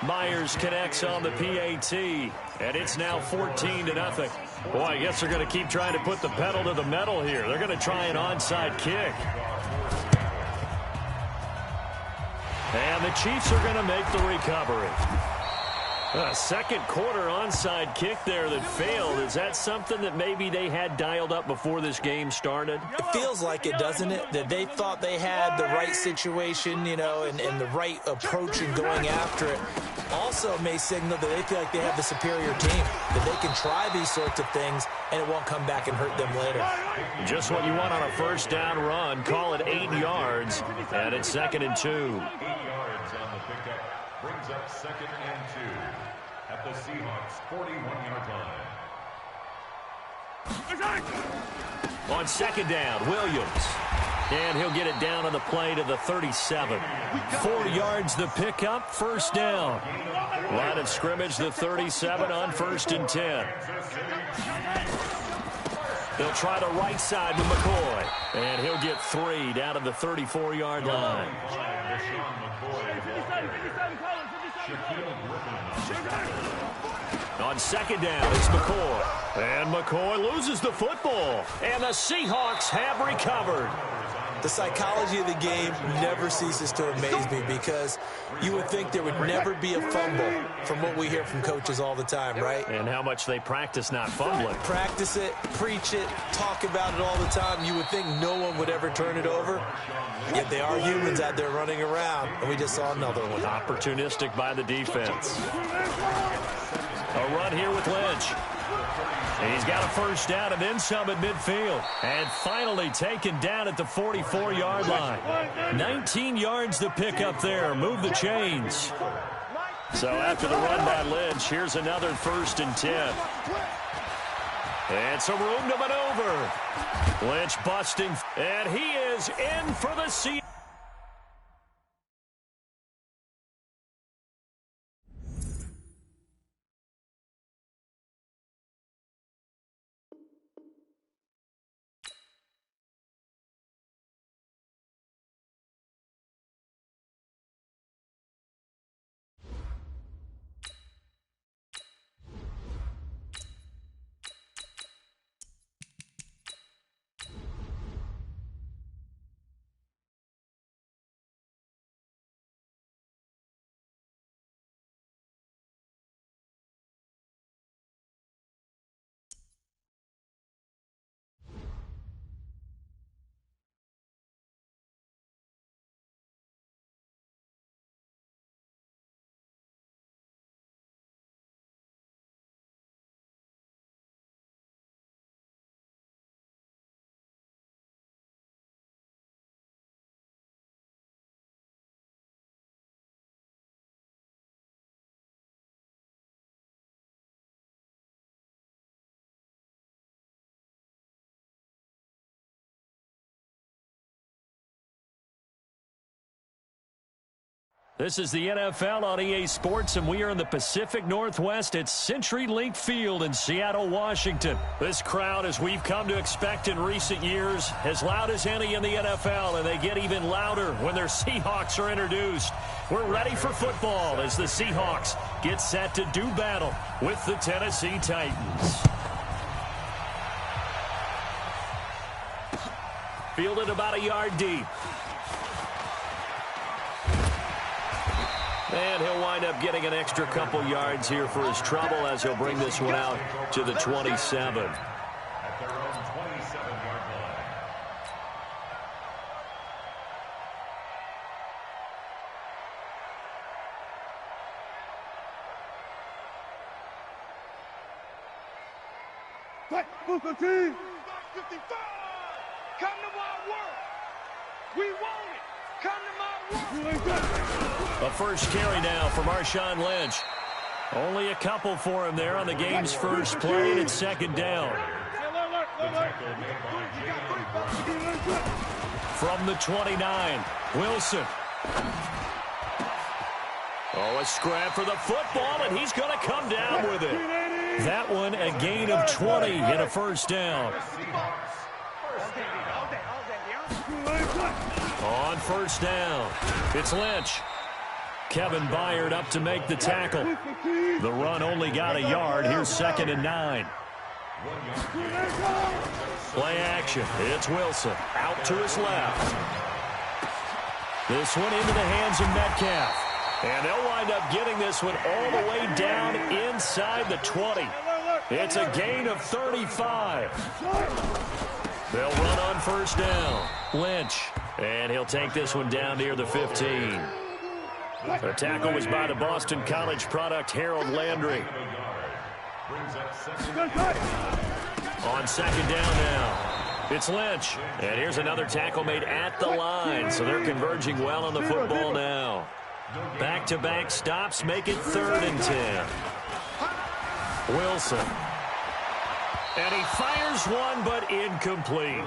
A: Myers connects on the PAT. And it's now 14-0. Boy, I guess they're going to keep trying to put the pedal to the metal here. They're going to try an onside kick. And the Chiefs are going to make the recovery. A 2nd quarter onside kick there that failed. Is that something that maybe they had dialed up before this game started?
D: It feels like it, doesn't it? That they thought they had the right situation, you know, and the right approach in going after it. Also may signal that they feel like they have the superior team, that they can try these sorts of things, and it won't come back and hurt them later.
A: Just what you want on a 1st down run. Call it 8 yards, and it's 2nd and 2.
B: 8 yards on the pickup. Brings up 2nd and 2 at the Seahawks 41-yard line.
A: On 2nd down, Williams. And he'll get it down on the play to the 37. 4 yards the pickup, 1st down. Line of scrimmage, the 37 on 1st and 10. They'll try the right side with McCoy. And he'll get 3 down to the 34-yard line. On 2nd down, it's McCoy. And McCoy loses the football. And the Seahawks have recovered.
D: The psychology of the game never ceases to amaze me because you would think there would never be a fumble from what we hear from coaches all the time, right?
A: And how much they practice not fumbling.
D: Practice it, preach it, talk about it all the time. You would think no one would ever turn it over. Yet they are humans out there running around, and we just saw another one.
A: Opportunistic by the defense. A run here with Lynch. He's got a 1st down and then some at midfield. And finally taken down at the 44-yard line. 19 yards to pick up there. Move the chains. So after the run by Lynch, here's another 1st and 10. And some room to maneuver. Lynch busting. And he is in for the season. This is the NFL on EA Sports, and we are in the Pacific Northwest at CenturyLink Field in Seattle, Washington. This crowd, as we've come to expect in recent years, as loud as any in the NFL, and they get even louder when their Seahawks are introduced. We're ready for football as the Seahawks get set to do battle with the Tennessee Titans. Fielded about a yard deep. And he'll wind up getting an extra couple yards here for his trouble as he'll bring this one out to the 27.
B: At their own 27-yard line.
C: Come to my work. We want it. Come to my work.
A: A first carry now for Marshawn Lynch. Only a couple for him there on the game's first play, and it's second down. From the 29, Wilson. Oh, a scrap for the football, and he's going to come down with it. That one a gain of 20 and a first down. On first down, it's Lynch. Kevin Byard up to make the tackle. The run only got a yard. Here's second and 9. Play action. It's Wilson out to his left. This one into the hands of Metcalf. And they'll wind up getting this one all the way down inside the 20. It's a gain of 35. They'll run on first down. Lynch. And he'll take this one down near the 15. The tackle was by the Boston College product, Harold Landry. On second down now, it's Lynch. And here's another tackle made at the line, so they're converging well on the football now. Back-to-back stops make it 3rd and 10. Wilson. And he fires one, but incomplete.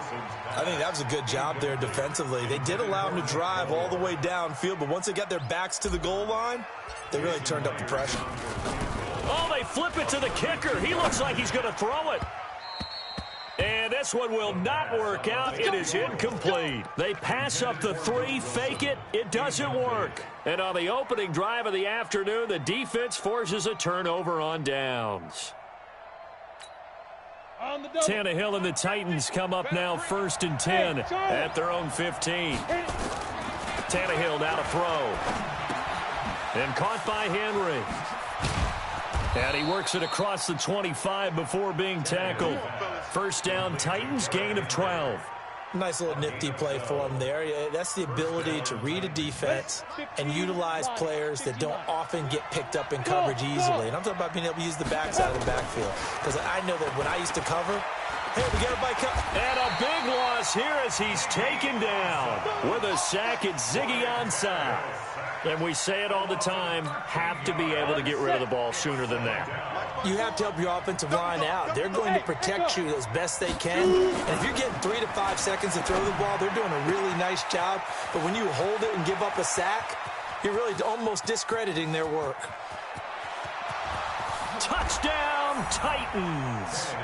D: I think that was a good job there defensively. They did allow him to drive all the way downfield, but once they got their backs to the goal line, they really turned up the pressure.
A: Oh, they flip it to the kicker. He looks like he's going to throw it. And this one will not work out. It is incomplete. They pass up the 3, fake it. It doesn't work. And on the opening drive of the afternoon, the defense forces a turnover on downs. Tannehill and the Titans come up now 1st and 10 at their own 15. Tannehill now to throw. And caught by Henry. And he works it across the 25 before being tackled. First down, Titans, gain of 12.
D: Nice little nifty play for him there. That's the ability to read a defense and utilize players that don't often get picked up in coverage easily. And I'm talking about being able to use the backside of the backfield. Because I know that when I used to cover, hey, we got everybody covered.
A: And a big loss here as he's taken down. With a sack, it's Ziggy Ansah. And we say it all the time, have to be able to get rid of the ball sooner than that.
D: You have to help your offensive line out. They're going to protect you as best they can. And if you're getting 3 to 5 seconds to throw the ball, they're doing a really nice job. But when you hold it and give up a sack, you're really almost discrediting their work.
A: Touchdown, Titans.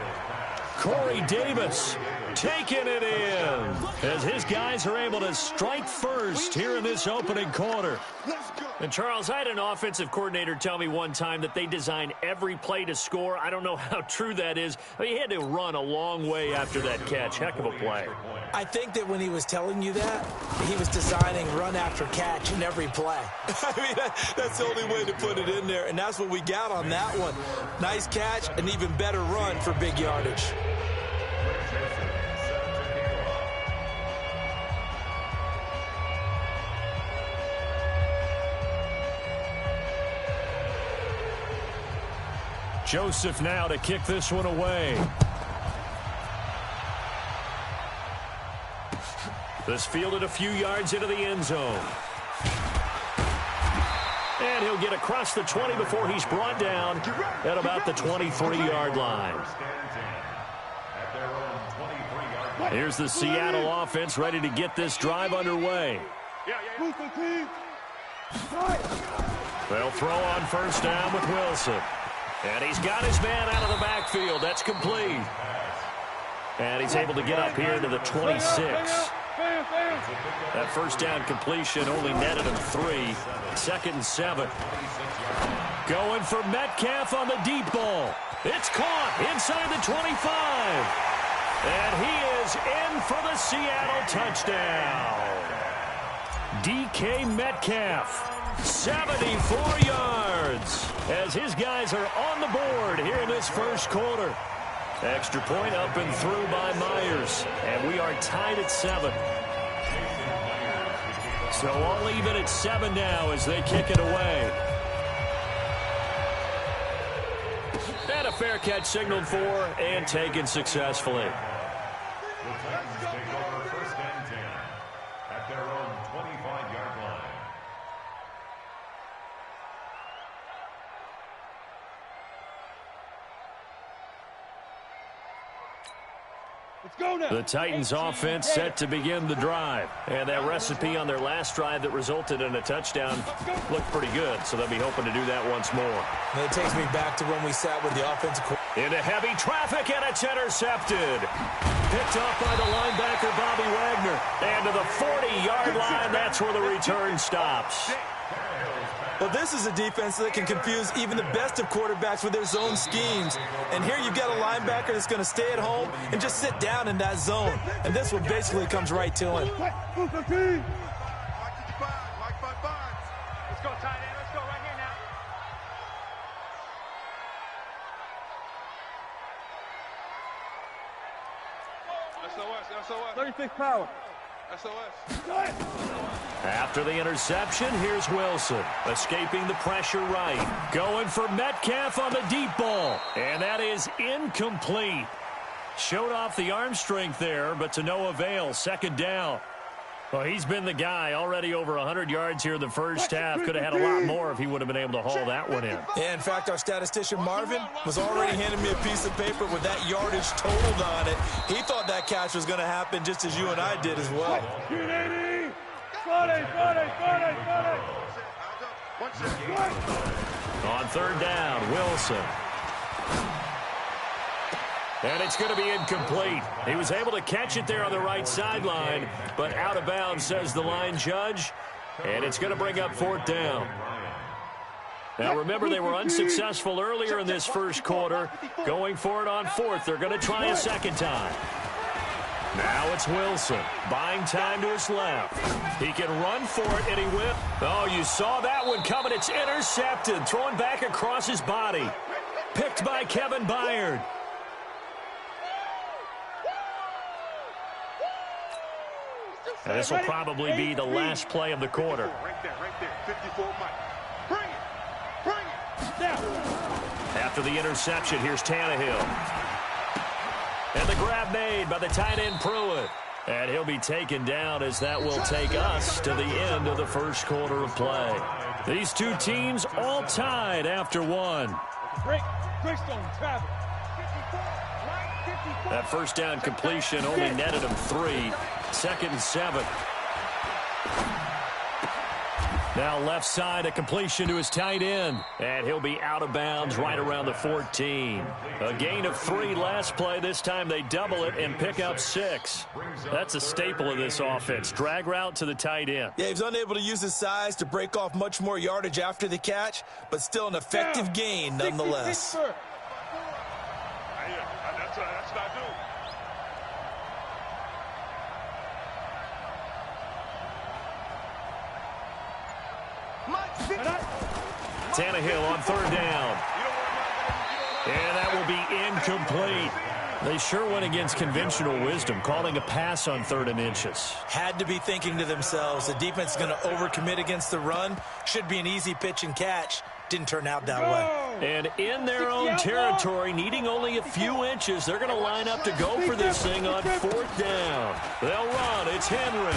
A: Corey Davis taking it in as his guys are able to strike first here in this opening quarter. And Charles, I had an offensive coordinator tell me one time that they design every play to score. I don't know how true that is. I mean, he had to run a long way after that catch. Heck of a play.
D: I think that when he was telling you that, he was designing run after catch in every play. I mean, that's the only way to put it in there, and that's what we got on that one. Nice catch, an even better run for big yardage.
A: Joseph now to kick this one away. This fielded a few yards into the end zone. And he'll get across the 20 before he's brought down at about the 23-yard line. Here's the Seattle offense ready to get this drive underway. They'll throw on first down with Wilson. And he's got his man out of the backfield. That's complete. And he's able to get up here to the 26. That first down completion only netted him 3. 2nd and 7. Going for Metcalf on the deep ball. It's caught inside the 25. And he is in for the Seattle touchdown. DK Metcalf. 74 yards as his guys are on the board here in this first quarter. Extra point up and through by Myers. And we are tied at 7. So all even at 7 now as they kick it away. And a fair catch signaled for and taken successfully.
B: The Titans take over 1st and 10 at their own 25-yard line.
A: The Titans offense set to begin the drive. And that recipe on their last drive that resulted in a touchdown looked pretty good, so they'll be hoping to do that once more.
D: And it takes me back to when we sat with the offensive
A: into heavy traffic, and it's intercepted. Picked off by the linebacker, Bobby Wagner. And to the 40-yard line, that's where the return stops.
D: Well, this is a defense that can confuse even the best of quarterbacks with their zone schemes. And here you've got a linebacker that's going to stay at home and just sit down in that zone. And this one basically comes right to him.
C: Let's go, tight end. Let's go right here now. SOS. 36 power. SOS.
A: After the interception, here's Wilson. Escaping the pressure right. Going for Metcalf on the deep ball. And that is incomplete. Showed off the arm strength there, but to no avail. 2nd down. Well, he's been the guy. Already over 100 yards here in the first half. Could have had a lot more if he would have been able to haul that one in.
D: Yeah, in fact, our statistician Marvin was already handing me a piece of paper with that yardage totaled on it. He thought that catch was going to happen just as you and I did as well.
A: On 3rd down, Wilson. And it's going to be incomplete. He was able to catch it there on the right sideline, but out of bounds, says the line judge. And it's going to bring up 4th down. Now, remember, they were unsuccessful earlier in this first quarter. Going for it on 4th. They're going to try a 2nd time. Now it's Wilson, buying time to his left. He can run for it, and he will. Oh, you saw that one coming. It's intercepted, thrown back across his body. Picked by Kevin Byard. And this will probably be the last play of the quarter.
C: Right there. 54 Mike. Bring it. Now.
A: After the interception, here's Tannehill. And the grab made by the tight end Pruitt. And he'll be taken down as that will take us to the end of the first quarter of play. These two teams all tied after 1. That first down completion only netted him 3. 2nd and 7. Now left side, a completion to his tight end. And he'll be out of bounds right around the 14. A gain of 3 last play. This time they double it and pick up 6. That's a staple of this offense. Drag route to the tight end.
D: Yeah, he was unable to use his size to break off much more yardage after the catch, but still an effective gain nonetheless.
C: That's what I do.
A: Tannehill on 3rd down. And that will be incomplete. They sure went against conventional wisdom, calling a pass on 3rd and inches.
D: Had to be thinking to themselves, the defense is going to overcommit against the run. Should be an easy pitch and catch. Didn't turn out that way.
A: And in their own territory, needing only a few inches, they're going to line up to go for this thing on 4th down. They'll run. It's Henry.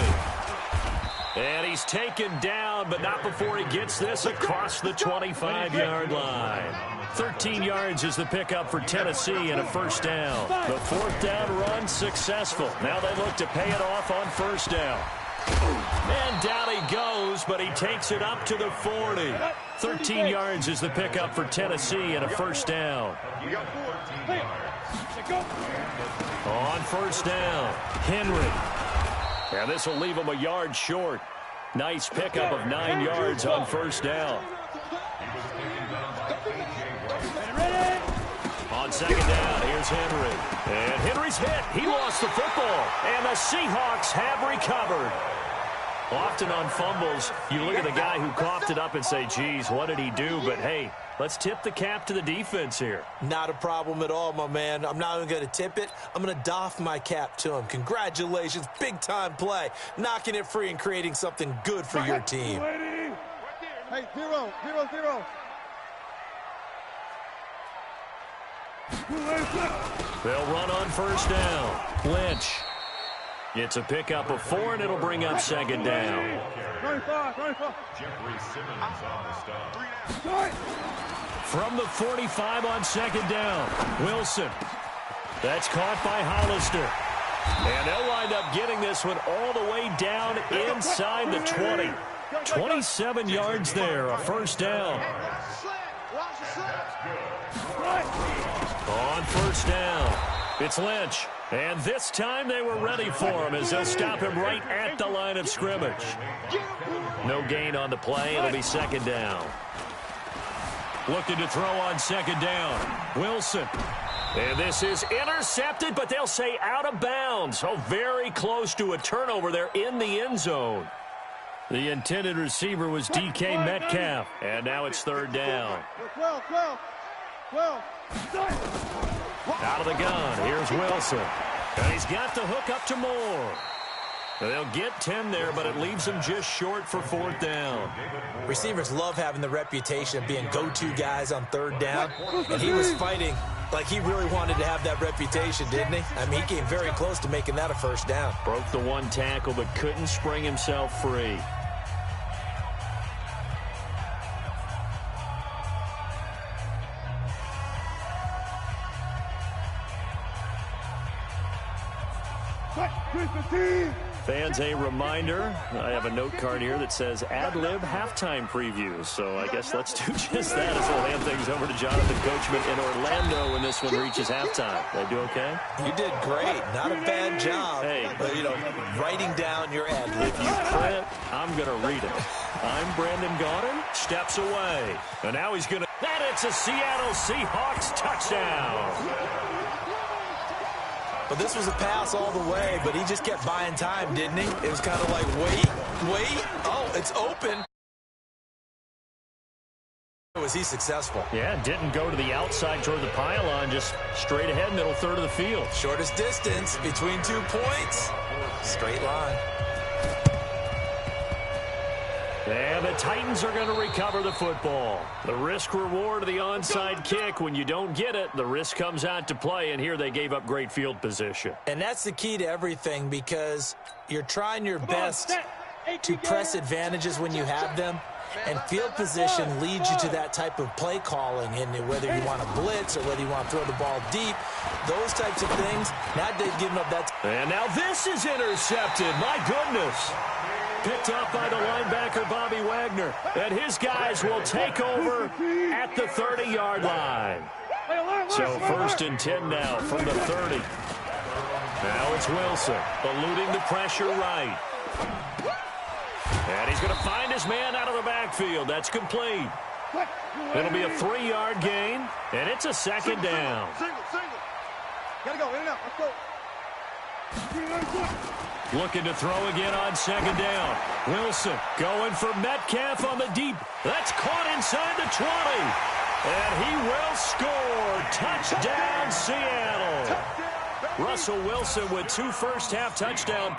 A: And he's taken down, but not before he gets this across the 25-yard line. 13 yards is the pickup for Tennessee and a first down. The 4th down run successful. Now they look to pay it off on 1st down. And down he goes, but he takes it up to the 40. 13 yards is the pickup for Tennessee and a first down. On first down, Henry. And this will leave him a yard short. Nice pickup of 9 yards on first down. On second down, here's Henry. And Henry's hit. He lost the football. And the Seahawks have recovered. Often on fumbles, you look at the guy who coughed it up and say, geez, what did he do? But, hey, let's tip the cap to the defense here.
D: Not a problem at all, my man. I'm not even going to tip it. I'm going to doff my cap to him. Congratulations. Big-time play. Knocking it free and creating something good for your team.
E: Hey, 0, 0, 0.
A: They'll run on first down. Lynch. It's a pickup of 4, and it'll bring up second down.
E: 95, 95.
B: Jeffrey Simmons on the stop.
A: From the 45 on second down, Wilson. That's caught by Hollister. And they'll wind up getting this one all the way down inside the 20. 27 yards there, a first down. On first down, it's Lynch. And this time they were ready for him as they'll stop him right at the line of scrimmage. No gain on the play. It'll be second down. Looking to throw on second down. Wilson. And this is intercepted, but they'll say out of bounds. Oh, very close to a turnover there in the end zone. The intended receiver was DK Metcalf. And now it's third down.
E: 12, 12, 12.
A: Out of the gun, here's Wilson. And he's got the hook up to Moore. They'll get 10 there, but it leaves them just short for fourth down.
D: Receivers love having the reputation of being go-to guys on third down. And he was fighting like he really wanted to have that reputation, didn't he? I mean, he came very close to making that a first down.
A: Broke the one tackle, but couldn't spring himself free. Fans, a reminder, I have a note card here that says ad-lib halftime previews. So I guess let's do just that as we'll hand things over to Jonathan Coachman in Orlando when this one reaches halftime. Did I do okay?
D: You did great. Not a bad job.
A: Hey.
D: But, you know, writing down your ad-lib.
A: If you print, I'm going to read it. I'm Brandon Gaudin, steps away. And now he's going to... And it's a Seattle Seahawks touchdown.
D: But this was a pass all the way, but he just kept buying time, didn't he? It was kind of like, wait. Oh, it's open. Was he successful?
A: Yeah, didn't go to the outside toward the pylon, just straight ahead, middle third of the field.
D: Shortest distance between 2 points. Straight line.
A: And the Titans are going to recover the football. The risk-reward of the onside kick. When you don't get it, the risk comes out to play, and here they gave up great field position.
D: And that's the key to everything because you're trying your best to press advantages when you have them, and field position leads you to that type of play calling, and whether you want to blitz or whether you want to throw the ball deep, those types of things, now they've given up that.
A: And now this is intercepted. My goodness. Picked off by the linebacker, Bobby Wagner. And his guys will take over at the 30-yard line. So first and 10 now from the 30. Now it's Wilson, eluding the pressure right. And he's going to find his man out of the backfield. That's complete. It'll be a 3-yard gain, and it's a second down.
E: Single. Gotta go, in and out, let's go.
A: Looking to throw again on second down. Wilson going for Metcalf on the deep. That's caught inside the 20. And he will score. Touchdown, Seattle. Russell Wilson with 2 first-half touchdowns.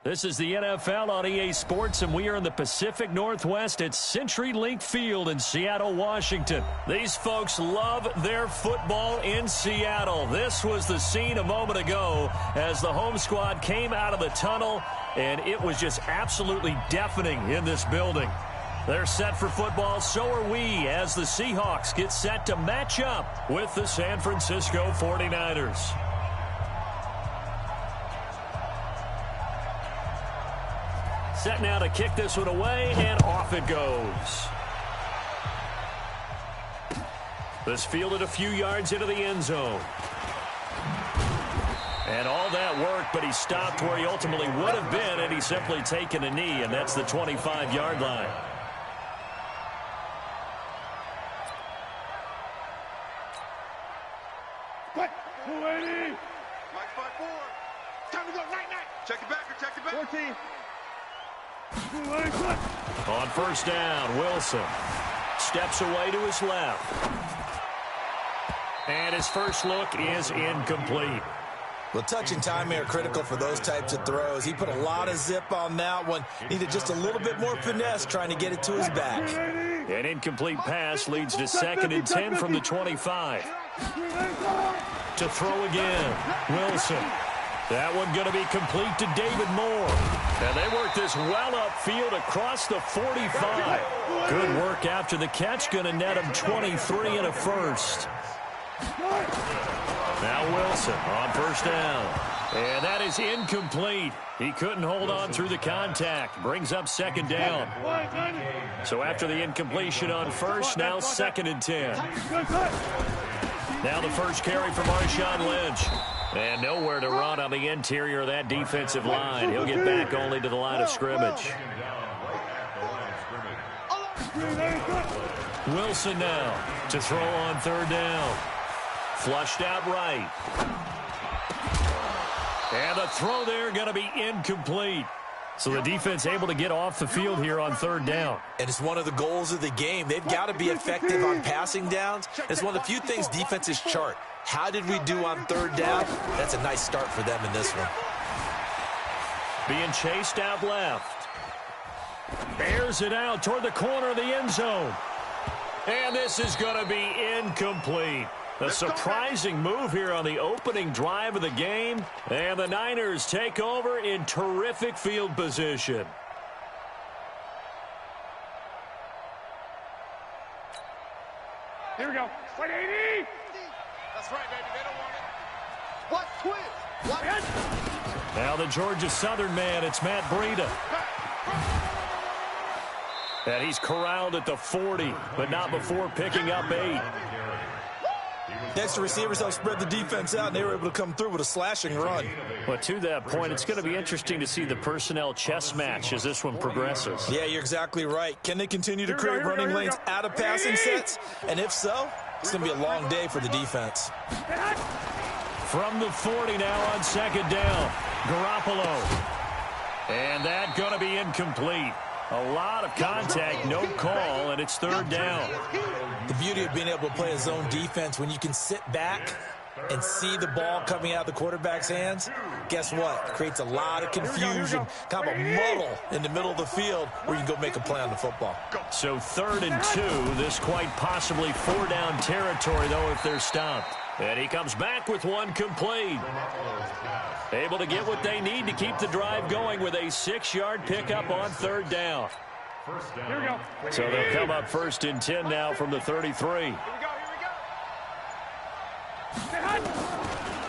A: This is the NFL on EA Sports, and we are in the Pacific Northwest at CenturyLink Field in Seattle, Washington. These folks love their football in Seattle. This was the scene a moment ago as the home squad came out of the tunnel, and it was just absolutely deafening in this building. They're set for football, so are we, as the Seahawks get set to match up with the San Francisco 49ers. Set now to kick this one away, and off it goes. This fielded a few yards into the end zone. And all that worked, but he stopped where he ultimately would have been, and he's simply taken a knee, and that's the 25-yard line.
E: Quick, 280.
C: Mike 5-4. Time to go, night. Check it back.
E: 14.
A: On first down, Wilson steps away to his left. And his first look is incomplete.
D: Well, touch and timing are critical for those types of throws. He put a lot of zip on that one. Needed just a little bit more finesse trying to get it to his back.
A: An incomplete pass leads to 2nd and 10 from the 25. To throw again, Wilson. That one going to be complete to David Moore. And they work this well upfield across the 45. Good work after the catch. Going to net him 23 and a first. Now Wilson on first down. And that is incomplete. He couldn't hold on through the contact. Brings up 2nd down. So after the incompletion on first, now 2nd and 10. Now the first carry for Marshawn Lynch. And nowhere to run on the interior of that defensive line. He'll get back only to the line of scrimmage. Wilson now to throw on 3rd down. Flushed out right. And the throw there going to be incomplete. So the defense able to get off the field here on 3rd down.
D: And it's one of the goals of the game. They've got to be effective on passing downs. It's one of the few things defenses chart. How did we do on 3rd down? That's a nice start for them in this one.
A: Being chased out left. Airs it out toward the corner of the end zone. And this is going to be incomplete. A surprising move here on the opening drive of the game. And the Niners take over in terrific field position.
E: Here we go. 180.
C: That's right, baby. They don't want it. What? Twist. What?
A: Now the Georgia Southern man, it's Matt Breida. And he's corralled at the 40, but not before picking up 8.
D: Next to receivers help spread the defense out, and they were able to come through with a slashing run.
A: Well, to that point, it's going to be interesting to see the personnel chess match as this one progresses.
D: Yeah, you're exactly right. Can they continue to create running lanes out of passing sets? And if so, it's going to be a long day for the defense.
A: From the 40 now on 2nd down, Garoppolo. And that going to be incomplete. A lot of contact, no call, and it's 3rd down.
D: The beauty of being able to play a zone defense, when you can sit back and see the ball coming out of the quarterback's hands, guess what? It creates a lot of confusion, kind of a muddle in the middle of the field where you can go make a play on the football.
A: So 3rd and 2, this quite possibly 4-down territory, though, if they're stopped. And he comes back with one complete. Able to get what they need to keep the drive going with a 6-yard pickup on 3rd down.
E: Here we go.
A: So they'll come up 1st and 10 now from the 33.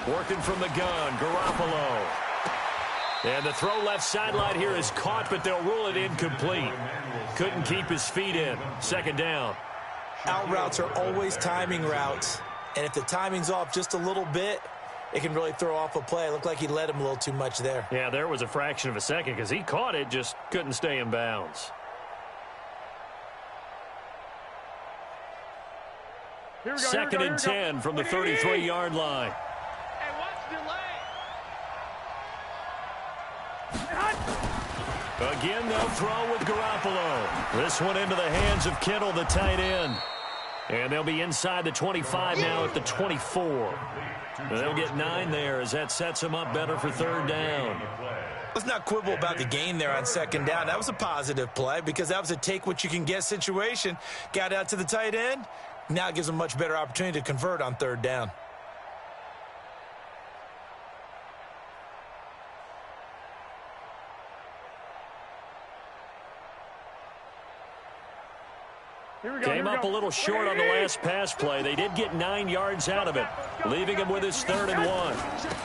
A: Working from the gun, Garoppolo. And the throw left sideline here is caught, but they'll rule it incomplete. Couldn't keep his feet in. 2nd down.
D: Out routes are always timing routes. And if the timing's off just a little bit, it can really throw off a play. It looked like he led him a little too much there.
A: Yeah, there was a fraction of a second because he caught it, just couldn't stay in bounds.
E: Here we go.
A: 2nd and 10 from the 33-yard line.
C: Hey, watch delay.
A: Again, they'll throw with Garoppolo. This one into the hands of Kittle, the tight end. And they'll be inside the 25 now at the 24. They'll get 9 there as that sets them up better for third down.
D: Let's not quibble about the gain there on second down. That was a positive play because that was a take-what-you-can-get situation. Got out to the tight end. Now it gives them a much better opportunity to convert on third down.
A: Came up a little short on the last pass play. They did get 9 yards out of it, leaving him with his 3rd and 1.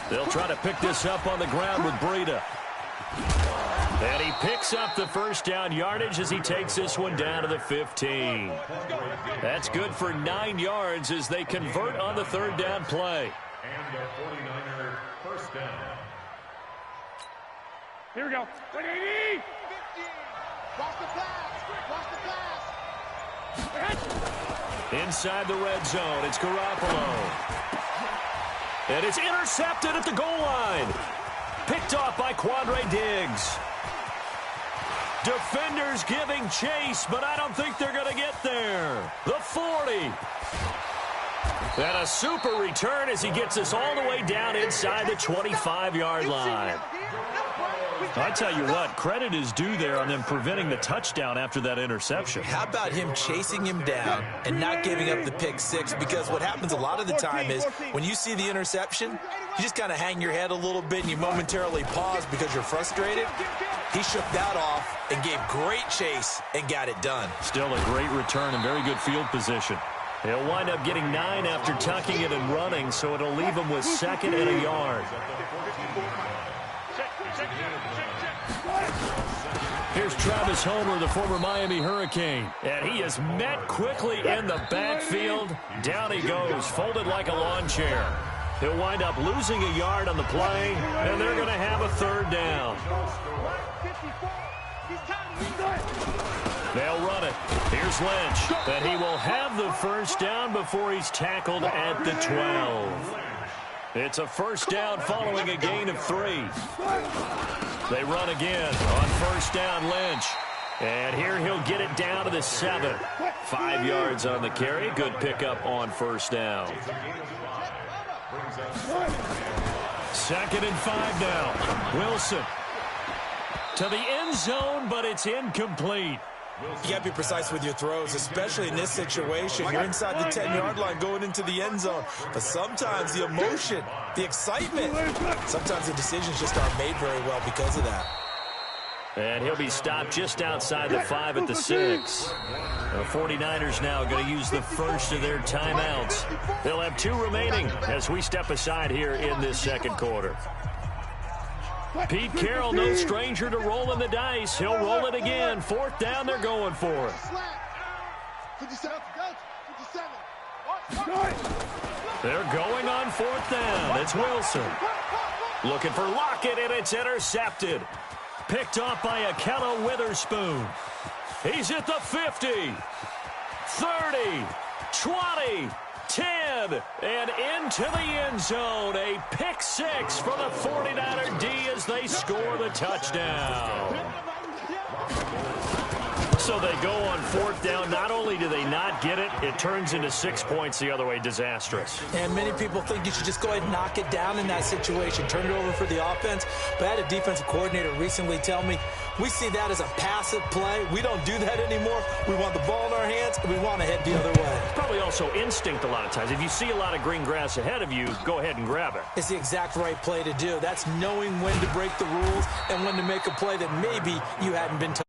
A: They'll try to pick this up on the ground with Breida. And he picks up the first down yardage as he takes this one down to the 15. That's good for 9 yards as they convert on the third down play.
B: And a 49er first down.
E: Here we go. 180.
C: Watch the pass. Watch the pass.
A: Inside the red zone, it's Garoppolo. And it's intercepted at the goal line. Picked off by Quandre Diggs. Defenders giving chase, but I don't think they're going to get there. The 40. And a super return as he gets us all the way down inside the 25-yard line. I tell you what, credit is due there on them preventing the touchdown after that interception.
D: How about him chasing him down and not giving up the pick six? Because what happens a lot of the time is when you see the interception, you just kind of hang your head a little bit and you momentarily pause because you're frustrated. He shook that off and gave great chase and got it done.
A: Still a great return and very good field position. He'll wind up getting 9 after tucking it and running, so it'll leave him with 2nd and a yard. Here's Travis Homer, the former Miami Hurricane. And he is met quickly in the backfield. Down he goes, folded like a lawn chair. He'll wind up losing a yard on the play, and they're going to have a third down. They'll run it. Here's Lynch. And he will have the first down before he's tackled at the 12. It's a first down following a gain of 3. They run again on first down, Lynch. And here he'll get it down to the 7. 5 yards on the carry. Good pickup on first down. 2nd and 5 now. Wilson to the end zone, but it's incomplete.
D: You got to be precise with your throws, especially in this situation. You're inside the 10-yard line going into the end zone. But sometimes the emotion, the excitement, sometimes the decisions just aren't made very well because of that.
A: And he'll be stopped just outside the 5 at the 6. The 49ers now going to use the first of their timeouts. They'll have 2 remaining as we step aside here in this second quarter. Pete Carroll, no stranger to rolling the dice. He'll roll it again. 4th down, they're going for it. They're going on 4th down. It's Wilson. Looking for Lockett, and it's intercepted. Picked off by Ahkello Witherspoon. He's at the 50, 30, 20, 10, and into the end zone. A pick 6 for the 49er D as they score the touchdown. So they go on 4th down. Not only do they not get it, it turns into 6 points the other way. Disastrous.
D: And many people think you should just go ahead and knock it down in that situation. Turn it over for the offense. But I had a defensive coordinator recently tell me, we see that as a passive play. We don't do that anymore. We want the ball in our hands, and we want to head the other way.
A: Probably also instinct a lot of times. If you see a lot of green grass ahead of you, go ahead and grab it.
D: It's the exact right play to do. That's knowing when to break the rules and when to make a play that maybe you hadn't been told.